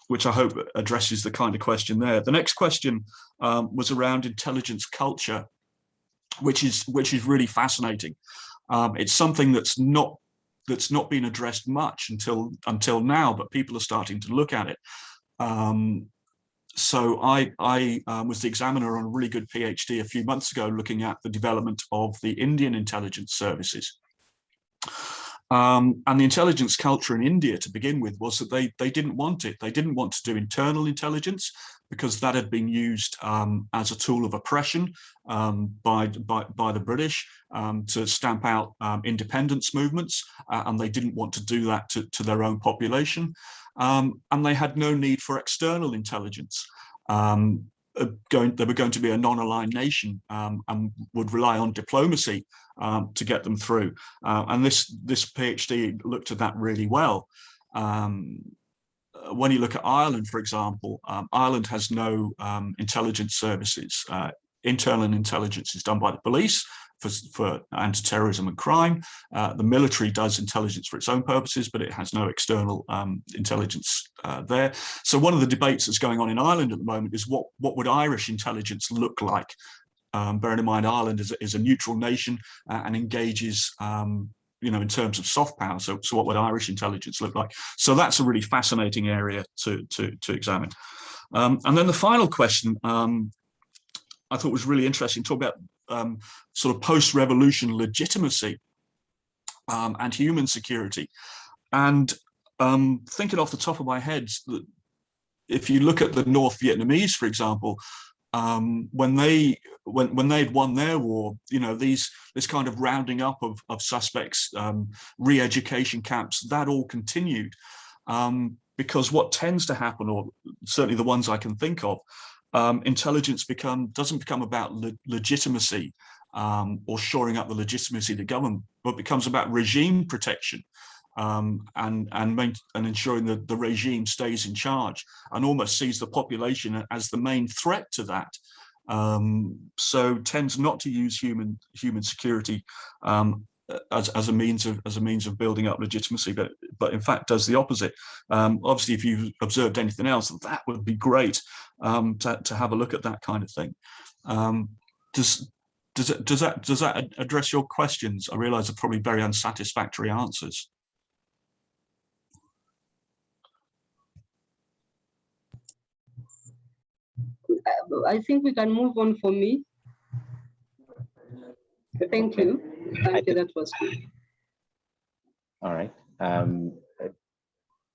which I hope addresses the kind of question there. The next question was around intelligence culture, which is really fascinating. It's something that's not been addressed much until now, but people are starting to look at it. So I was the examiner on a really good PhD a few months ago, looking at the development of the Indian intelligence services. And the intelligence culture in India, to begin with, was that they didn't want it. They didn't want to do internal intelligence because that had been used as a tool of oppression by the British to stamp out independence movements, and they didn't want to do that to their own population. And they had no need for external intelligence. They were going to be a non-aligned nation and would rely on diplomacy to get them through. And this PhD looked at that really well. When you look at Ireland, for example, Ireland has no intelligence services. Internal intelligence is done by the police for anti-terrorism and crime. The military does intelligence for its own purposes, but it has no external intelligence there. So one of the debates that's going on in Ireland at the moment is what would Irish intelligence look like? Bearing in mind Ireland is a neutral nation and engages you know, in terms of soft power. So what would Irish intelligence look like? So that's a really fascinating area to examine. And then the final question I thought was really interesting, talk about sort of post-revolution legitimacy and human security. And thinking off the top of my head, that if you look at the North Vietnamese, for example, when they'd won their war, you know, this kind of rounding up of suspects, re-education camps, that all continued. Because what tends to happen, or certainly the ones I can think of, intelligence doesn't become about legitimacy or shoring up the legitimacy of the government, but becomes about regime protection and ensuring that the regime stays in charge, and almost sees the population as the main threat to that. So tends not to use human security as a means of building up legitimacy, but in fact does the opposite. Obviously, if you've observed anything else, that would be great to have a look at that kind of thing. Does that address your questions? I realize they're probably very unsatisfactory answers. I think we can move on for me. Thank you. Thank you, that was good. All right.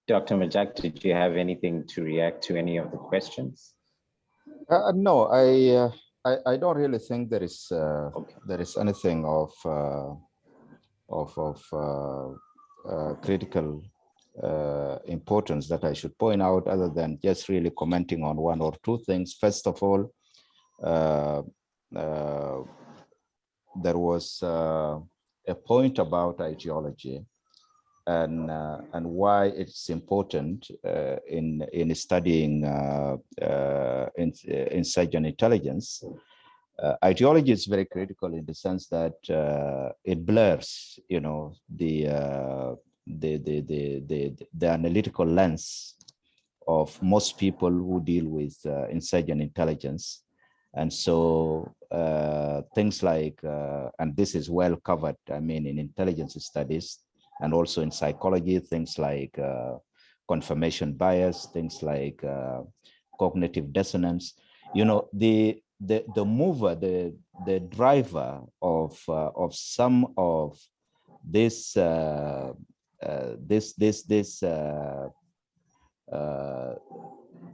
Dr. Majak, did you have anything to react to any of the questions? No, I don't really think there is anything of critical importance that I should point out, other than just really commenting on one or two things. First of all, there was a point about ideology and why it's important in studying insurgent intelligence. Ideology is very critical in the sense that it blurs, you know, the analytical lens of most people who deal with insurgent intelligence. And so things like, and this is well covered, I mean, in intelligence studies and also in psychology, things like confirmation bias, things like cognitive dissonance. You know, the mover, the driver of some of this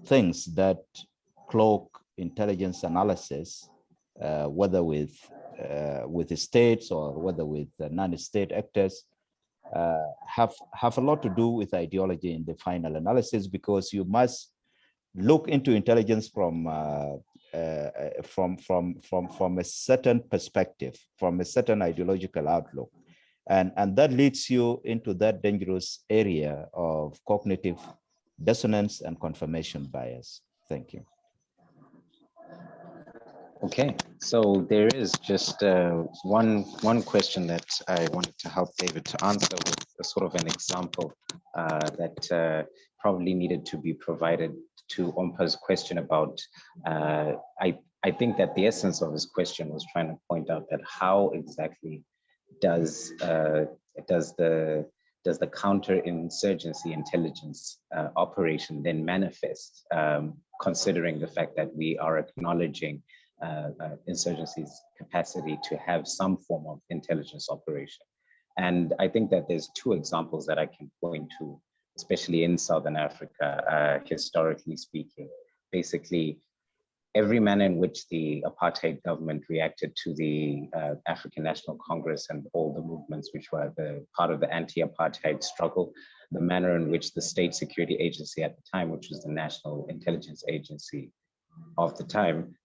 things that cloak intelligence analysis, whether with the states or whether with non-state actors, have a lot to do with ideology in the final analysis, because you must look into intelligence from a certain perspective, from a certain ideological outlook. And that leads you into that dangerous area of cognitive dissonance and confirmation bias. Thank you. Okay, so there is just one question that I wanted to help David to answer with a sort of an example that probably needed to be provided to Ompa's question about, I think that the essence of his question was trying to point out that how exactly does the counterinsurgency intelligence operation then manifest, considering the fact that we are acknowledging insurgency's capacity to have some form of intelligence operation. And I think that there's two examples that I can point to, especially in Southern Africa, historically speaking. Basically, every manner in which the apartheid government reacted to the African National Congress and all the movements which were the part of the anti-apartheid struggle, the manner in which the state security agency at the time, which was the National Intelligence Agency of the time,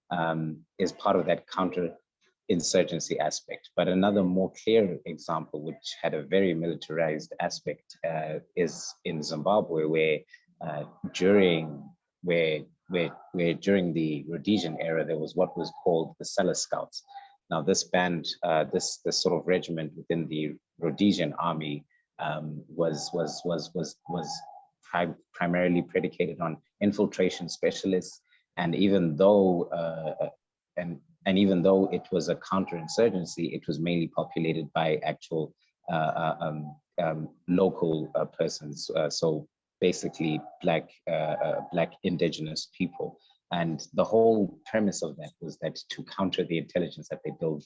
is part of that counter-insurgency aspect. But another more clear example, which had a very militarized aspect, is in Zimbabwe, where during the Rhodesian era, there was what was called the Cellar Scouts. Now, this band, this sort of regiment within the Rhodesian army was primarily predicated on infiltration specialists. And even though even though it was a counterinsurgency, it was mainly populated by actual local persons. So basically black indigenous people. And the whole premise of that was that to counter the intelligence that they build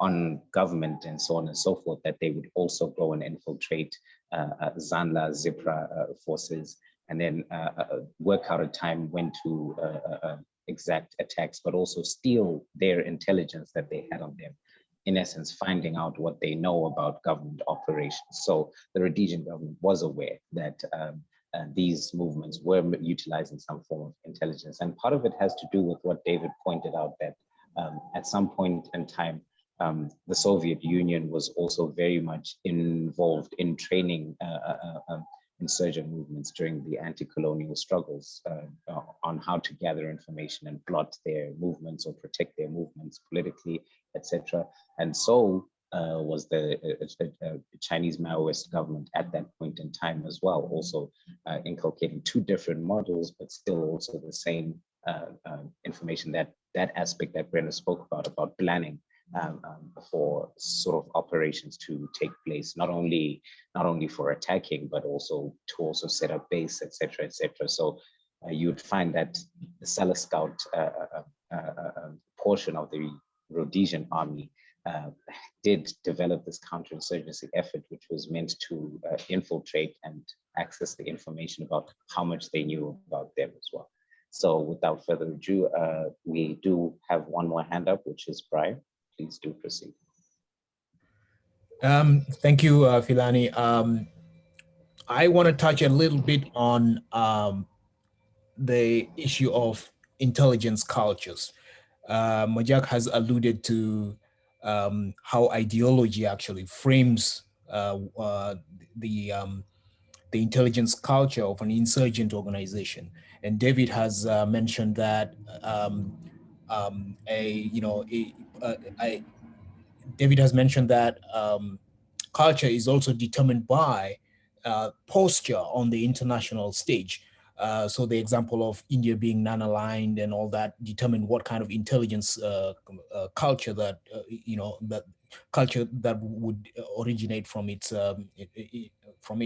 on government and so on and so forth, that they would also go and infiltrate Zanla, Zipra forces, and then work out a time when to exact attacks, but also steal their intelligence that they had on them. In essence, finding out what they know about government operations. So the Rhodesian government was aware that these movements were utilizing some form of intelligence. And part of it has to do with what David pointed out, that at some point in time, the Soviet Union was also very much involved in training insurgent movements during the anti-colonial struggles on how to gather information and plot their movements or protect their movements politically, etc. And so was the Chinese Maoist government at that point in time as well, also inculcating two different models, but still also the same information, that aspect that Brenda spoke about planning for sort of operations to take place, not only for attacking, but also to set up base, etc., etc. So you would find that the Cellar Scout portion of the Rhodesian army did develop this counterinsurgency effort, which was meant to infiltrate and access the information about how much they knew about them as well. So without further ado, we do have one more hand up, which is Brian. Please do proceed. Thank you, Philani. I want to touch a little bit on the issue of intelligence cultures. Majak has alluded to how ideology actually frames the intelligence culture of an insurgent organization, and David has mentioned that David has mentioned that culture is also determined by posture on the international stage. So the example of India being non-aligned and all that determined what kind of intelligence culture that that culture that would originate from its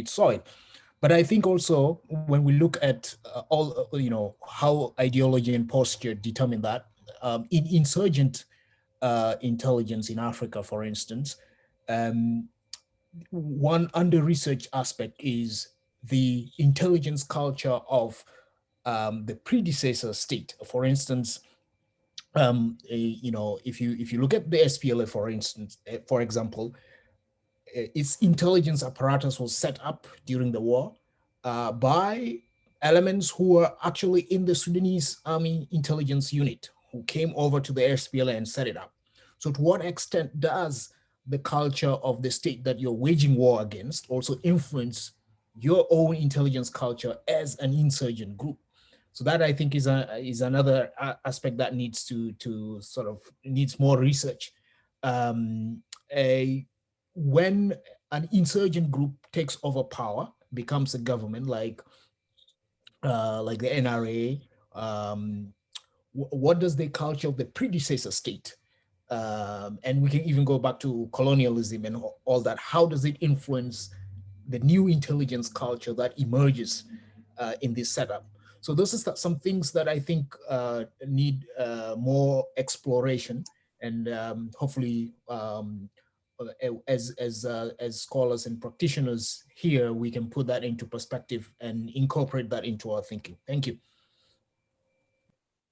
soil. But I think also when we look at how ideology and posture determine that, in insurgent intelligence in Africa, for instance, one under-researched aspect is the intelligence culture of the predecessor state. For instance, you know, if you look at the SPLA, for instance, for example, its intelligence apparatus was set up during the war by elements who were actually in the Sudanese Army Intelligence Unit, who came over to the SPLA and set it up. So to what extent does the culture of the state that you're waging war against also influence your own intelligence culture as an insurgent group? So that, I think, is another aspect that needs to sort of needs more research. When an insurgent group takes over power, becomes a government like the NRA, what does the culture of the predecessor state, and we can even go back to colonialism and all that, how does it influence the new intelligence culture that emerges in this setup? So those are some things that I think need more exploration, and hopefully as scholars and practitioners here, we can put that into perspective and incorporate that into our thinking. Thank you.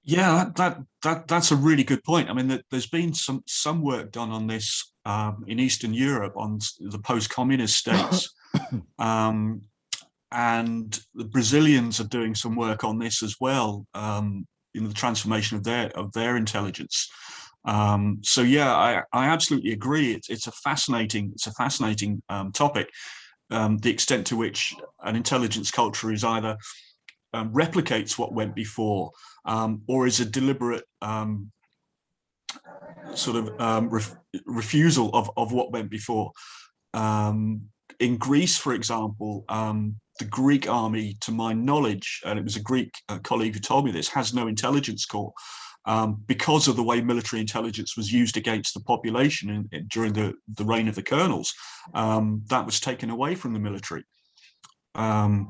Yeah, that's a really good point. I mean, there's been some work done on this in Eastern Europe on the post-communist states, and the Brazilians are doing some work on this as well, in the transformation of their intelligence. So yeah, I absolutely agree. It's a fascinating topic. The extent to which an intelligence culture is either replicates what went before, or is a deliberate refusal of what went before. In Greece, for example, the Greek army, to my knowledge, and it was a Greek colleague who told me this, has no intelligence corps. Because of the way military intelligence was used against the population during the reign of the colonels, that was taken away from the military. And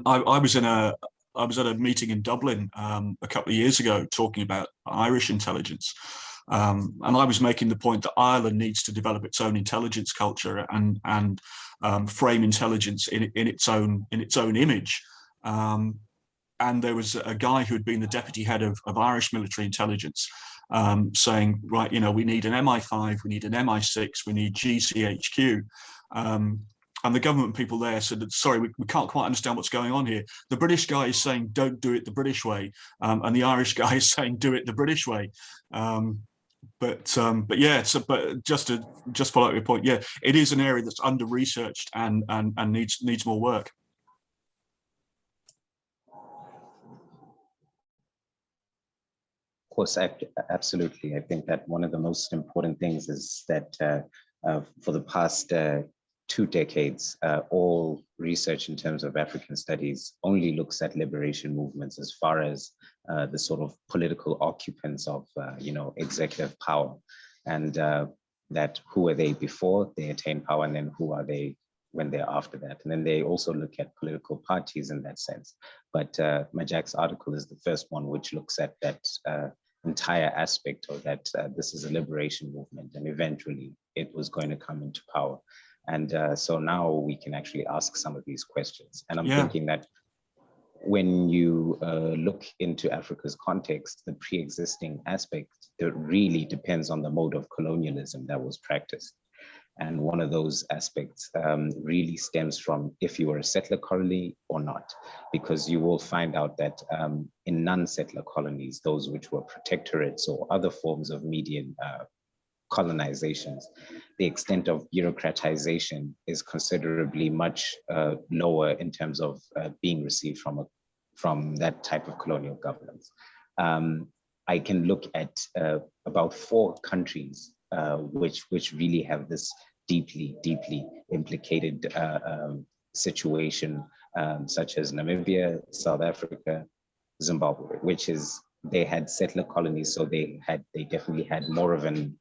I was at a meeting in Dublin a couple of years ago talking about Irish intelligence, and I was making the point that Ireland needs to develop its own intelligence culture and frame intelligence in its own image. And there was a guy who had been the deputy head of Irish military intelligence saying, right, you know, we need an MI5, we need an MI6, we need GCHQ. And the government people there said, sorry, we can't quite understand what's going on here. The British guy is saying, don't do it the British way. And the Irish guy is saying, do it the British way. But yeah, but just follow up your point. Yeah, it is an area that's under-researched and needs more work. Of course, absolutely. I think that one of the most important things is that for the past 2 decades, all research in terms of African studies only looks at liberation movements as far as the sort of political occupants of, executive power, and that who are they before they attain power, and then who are they when they're after that. And then they also look at political parties in that sense. But Majak's article is the first one which looks at that entire aspect of that this is a liberation movement, and eventually it was going to come into power. And so now we can actually ask some of these questions. And I'm thinking that when you look into Africa's context, the pre-existing aspect that really depends on the mode of colonialism that was practiced. And one of those aspects really stems from if you were a settler colony or not, because you will find out that in non-settler colonies, those which were protectorates or other forms of median colonizations, the extent of bureaucratization is considerably much lower in terms of being received from that type of colonial governance. I can look at about 4 countries which really have this deeply implicated situation, such as Namibia, South Africa, Zimbabwe, which is they had settler colonies, so they definitely had more of an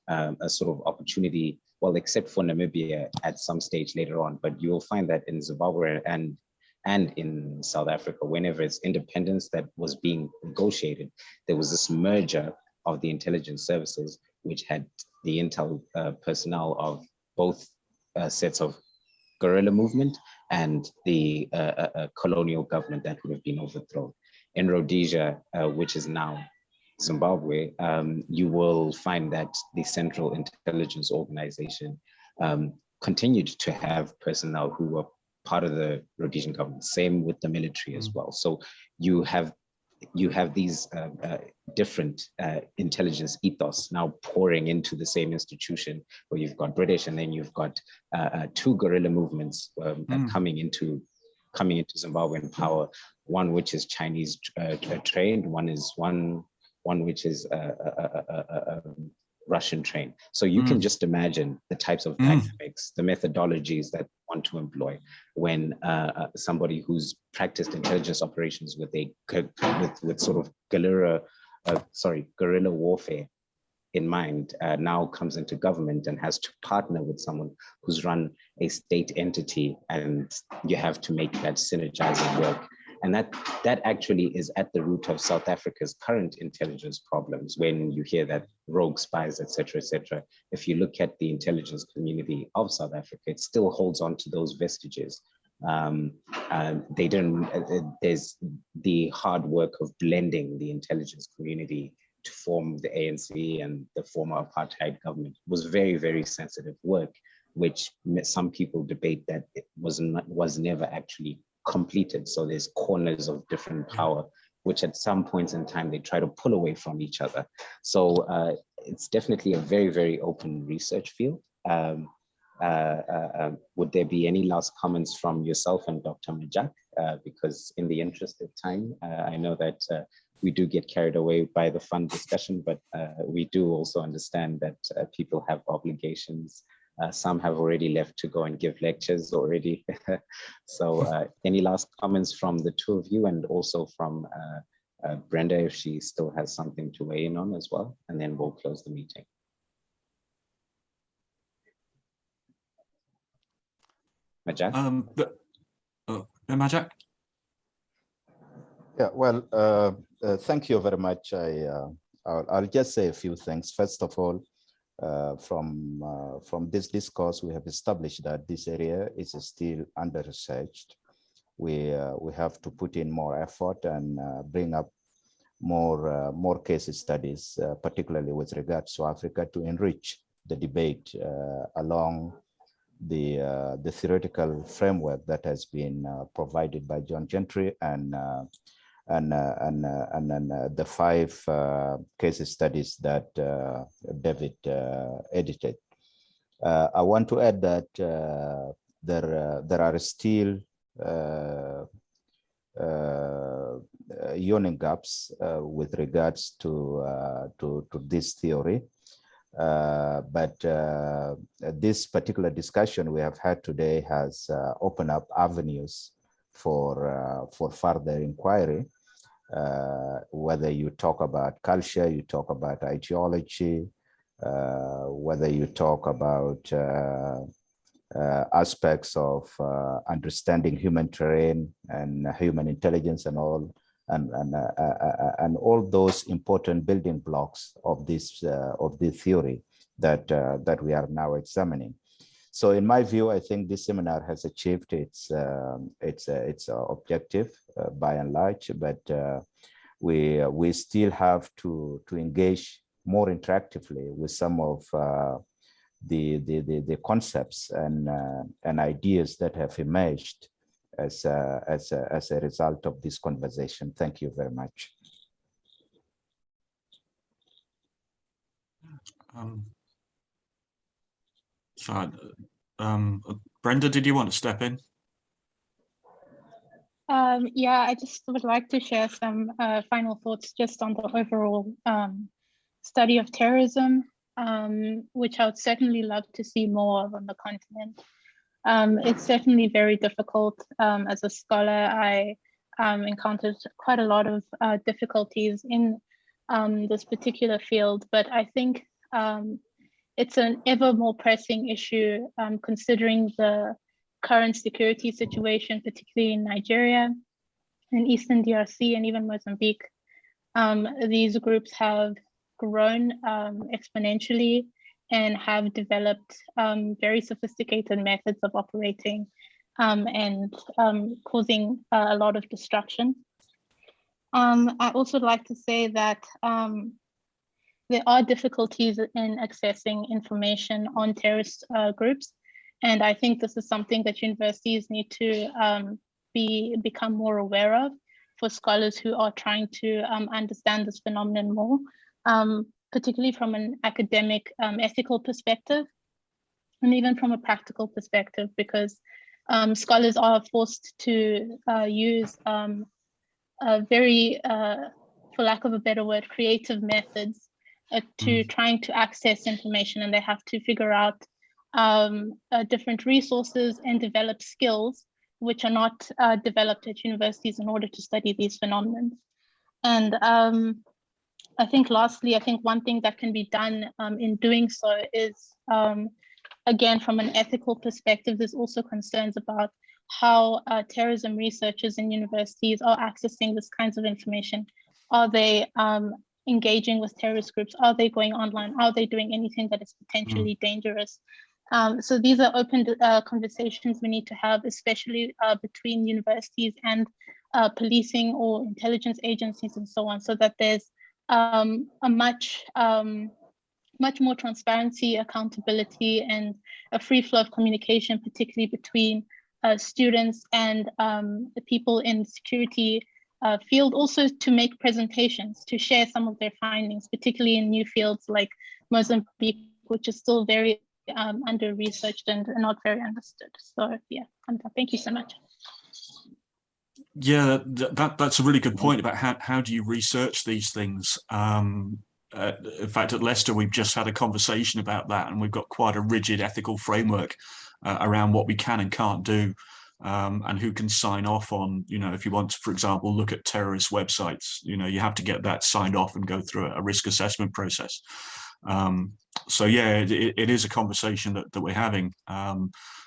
a sort of opportunity, well, except for Namibia at some stage later on. But you'll find that in Zimbabwe and in South Africa, whenever it's independence that was being negotiated, there was this merger of the intelligence services, which had the intel personnel of both sets of guerrilla movement and the colonial government that would have been overthrown. In Rhodesia, which is now Zimbabwe, you will find that the Central Intelligence Organization continued to have personnel who were part of the Rhodesian government, same with the military as well. So you have these different intelligence ethos now pouring into the same institution, where you've got British and then you've got two guerrilla movements coming into Zimbabwean power. One which is Chinese trained, one which is Russian trained. So you can just imagine the types of dynamics, the methodologies that want to employ when somebody who's practiced intelligence operations with sort of guerrilla warfare in mind now comes into government and has to partner with someone who's run a state entity, and you have to make that synergizing work. And that actually is at the root of South Africa's current intelligence problems. When you hear that rogue spies, et cetera, if you look at the intelligence community of South Africa, it still holds on to those vestiges. There's the hard work of blending the intelligence community to form the ANC and the former apartheid government was very, very sensitive work, which some people debate that it was never actually completed. So there's corners of different power, which at some points in time, they try to pull away from each other. So it's definitely a very, very open research field. Would there be any last comments from yourself and Dr. Majak? Because in the interest of time, I know that we do get carried away by the fun discussion, but we do also understand that people have obligations. Some have already left to go and give lectures already. So any last comments from the two of you, and also from Brenda, if she still has something to weigh in on as well, and then we'll close the meeting. Majak? Majak? Yeah, well, thank you very much. I'll just say a few things. First of all, from this discourse, we have established that this area is still under-researched. We have to put in more effort and bring up more case studies, particularly with regards to Africa, to enrich the debate along the theoretical framework that has been provided by John Gentry and the 5 case studies that David edited. I want to add that there are still yawning gaps with regards to this theory. But this particular discussion we have had today has opened up avenues for further inquiry, whether you talk about culture, you talk about ideology, whether you talk about aspects of understanding human terrain and human intelligence and all, and all those important building blocks of this theory that we are now examining. So in my view, I think this seminar has achieved its objective by and large, but we still have to engage more interactively with some of the concepts and ideas that have emerged as a result of this conversation. Thank you very much. Brenda, did you want to step in? Yeah, I just would like to share some final thoughts just on the overall study of terrorism, which I would certainly love to see more of on the continent. It's certainly very difficult. As a scholar, I encountered quite a lot of difficulties in this particular field, but I think it's an ever more pressing issue considering the current security situation, particularly in Nigeria and Eastern DRC and even Mozambique. These groups have grown exponentially, and have developed very sophisticated methods of operating and causing a lot of destruction. I also like to say that there are difficulties in accessing information on terrorist groups. And I think this is something that universities need to become more aware of for scholars who are trying to understand this phenomenon more, particularly from an academic ethical perspective, and even from a practical perspective, because scholars are forced to use very, for lack of a better word, creative methods to trying to access information, and they have to figure out different resources and develop skills which are not developed at universities in order to study these phenomena. And I think lastly, I think one thing that can be done in doing so is, again, from an ethical perspective, there's also concerns about how terrorism researchers in universities are accessing this kinds of information. Are they engaging with terrorist groups? Are they going online? Are they doing anything that is potentially dangerous? So these are open conversations we need to have, especially between universities and policing or intelligence agencies and so on, so that there's a much more transparency, accountability, and a free flow of communication, particularly between students and the people in the security field, also to make presentations, to share some of their findings, particularly in new fields like Mozambique, which is still very under-researched and not very understood. So yeah, thank you so much. Yeah, that's a really good point about how do you research these things. In fact, at Leicester, we've just had a conversation about that, and we've got quite a rigid ethical framework around what we can and can't do, and who can sign off on, if you want to, for example, look at terrorist websites, you have to get that signed off and go through a risk assessment process. So yeah, it is a conversation that we're having.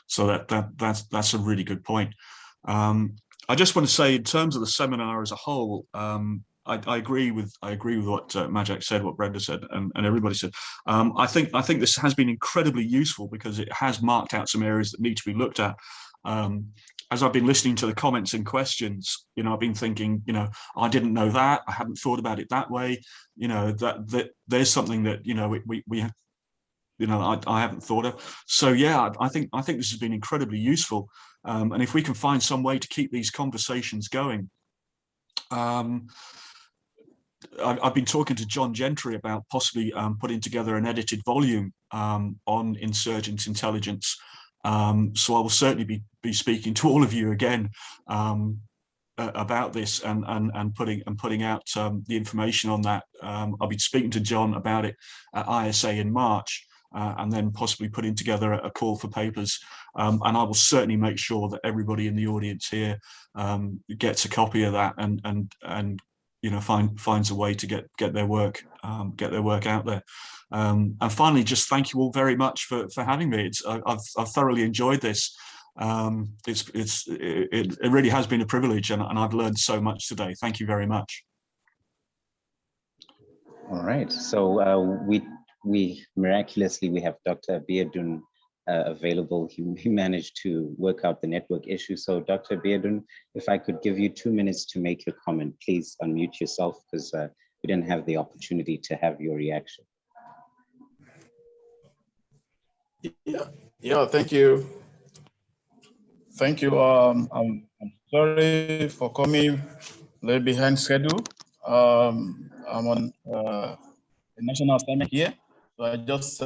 So that's a really good point. I just want to say, in terms of the seminar as a whole, I agree with what Majak said, what Brenda said, and everybody said. I think this has been incredibly useful because it has marked out some areas that need to be looked at. As I've been listening to the comments and questions, I've been thinking, I didn't know that, I hadn't thought about it that way. That there's something that we have, I haven't thought of. So yeah, I think this has been incredibly useful. And if we can find some way to keep these conversations going. I've been talking to John Gentry about possibly putting together an edited volume on insurgent intelligence. So I will certainly be speaking to all of you again about this and putting out the information on that. I'll be speaking to John about it at ISA in March, and then possibly putting together a call for papers. And I will certainly make sure that everybody in the audience here gets a copy of that and finds a way to get their work out there. And finally, just thank you all very much for having me. I've thoroughly enjoyed this. It really has been a privilege, and I've learned so much today. Thank you very much. All right, so we miraculously have Dr. Abiodun available. He managed to work out the network issue. So Dr. Abiodun, if I could give you 2 minutes to make your comment, please unmute yourself, because we didn't have the opportunity to have your reaction. Yeah, thank you. Thank you. I'm sorry for coming a little behind schedule. I'm on a national assignment here, so I just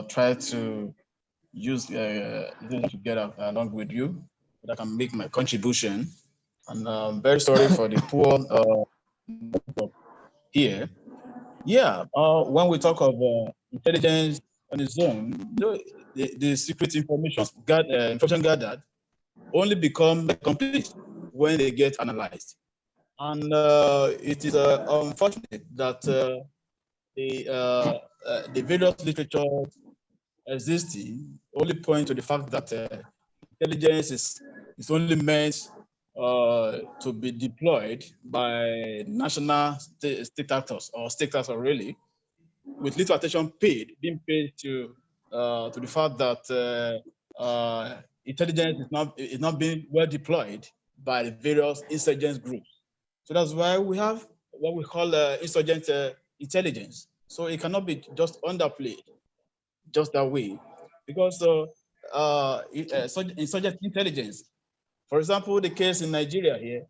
try to use together along with you, so that I can make my contribution. And I'm very sorry for the poor here. Yeah, when we talk of intelligence on its own, the secret information gathered only become complete when they get analyzed. And it is unfortunate that the various literature existing only point to the fact that intelligence is only meant to be deployed by national state actors, or state actors really, with little attention being paid to the fact that intelligence is not being well deployed by the various insurgent groups. So that's why we have what we call insurgent intelligence. So it cannot be just underplayed just that way, because insurgent intelligence, for example, the case in Nigeria here,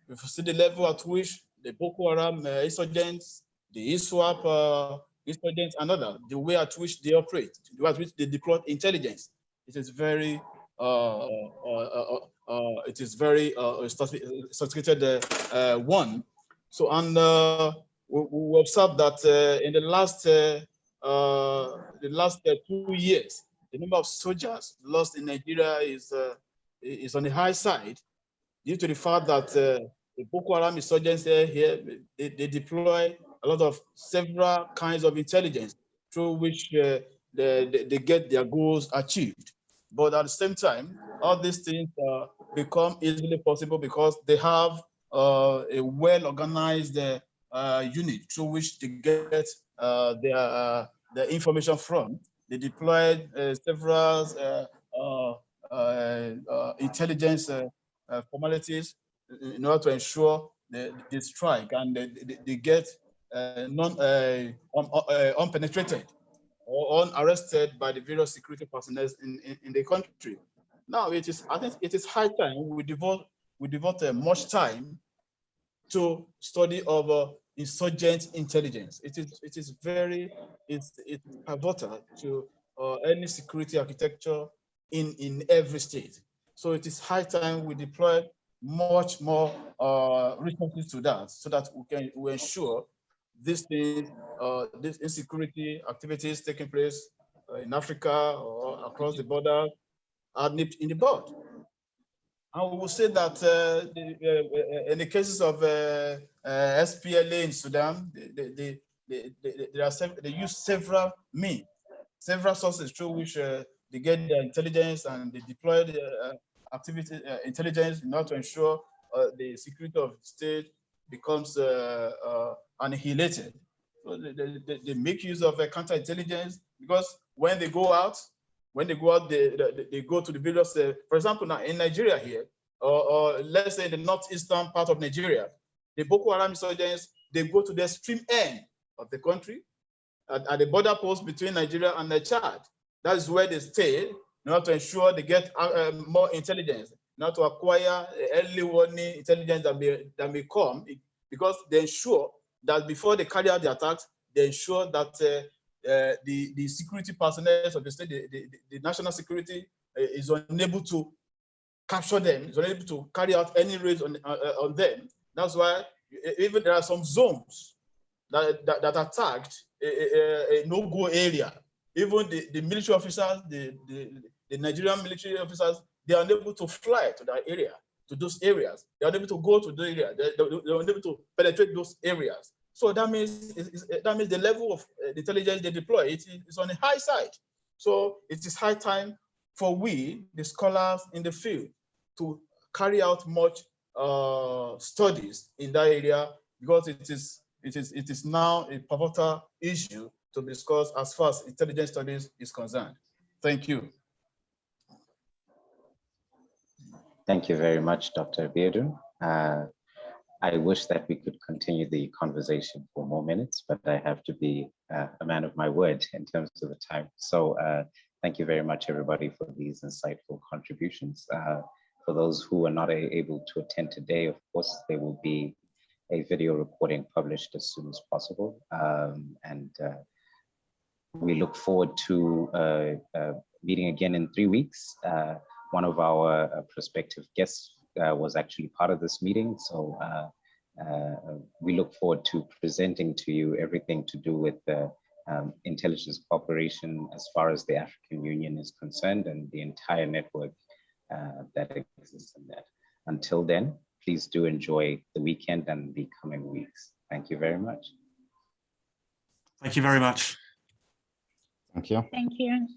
if you see the level at which the Boko Haram insurgents, the ISWAP insurgents, and others, the way at which they operate, the way at which they deploy intelligence, it is very sophisticated one. So, and we observed that in the last 2 years, the number of soldiers lost in Nigeria is on the high side, due to the fact that the Boko Haram insurgents here, they deploy a lot of several kinds of intelligence through which they get their goals achieved. But at the same time, all these things become easily possible because they have a well-organized unit through which they get their information from. They deployed several intelligence formalities in order to ensure the strike, and they get unpenetrated or unarrested by the various security personnel in the country. Now, I think it is high time we devote much time to study of insurgent intelligence. It's pivotal to any security architecture in every state. So it is high time we deploy much more resources to that, so that we ensure these things, these insecurity activities taking place in Africa or across the border are nipped in the bud. And we will say that in the cases of SPLA in Sudan, they use several means, several sources through which they get their intelligence, and they deploy the intelligence in order to ensure the security of the state becomes annihilated. So they make use of counterintelligence, because when they go out, they go to the various, for example, now in Nigeria here, or let's say in the northeastern part of Nigeria, the Boko Haram insurgents, they go to the extreme end of the country, at the border post between Nigeria and Chad. That is where they stay in order to ensure they get more intelligence, in order to acquire early warning intelligence that may come, because they ensure that before they carry out the attacks, they ensure that the security personnel of the state, the national security, is unable to capture them, is unable to carry out any raids on them. That's why even there are some zones that are tagged a no-go area. Even the military officers, the Nigerian military officers, they are unable to fly to that area, to those areas. They are unable to go to the area. They are unable to penetrate those areas. So that means the level of intelligence they deploy is on the high side. So it is high time for we, the scholars in the field, to carry out much studies in that area, because it is now a pivotal issue to be discussed as far as intelligence studies is concerned. Thank you. Thank you very much, Dr. Abiodun. I wish that we could continue the conversation for more minutes, but I have to be a man of my word in terms of the time. So thank you very much, everybody, for these insightful contributions. For those who are not able to attend today, of course, there will be a video recording published as soon as possible. And we look forward to meeting again in 3 weeks. One of our prospective guests was actually part of this meeting. So we look forward to presenting to you everything to do with the intelligence cooperation as far as the African Union is concerned, and the entire network that exists in that. Until then, please do enjoy the weekend and the coming weeks. Thank you very much. Thank you very much. Thank you. Thank you.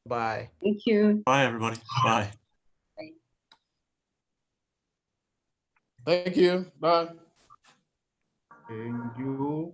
Bye. Thank you. Bye, everybody. Bye. Thank you. Bye. Thank you.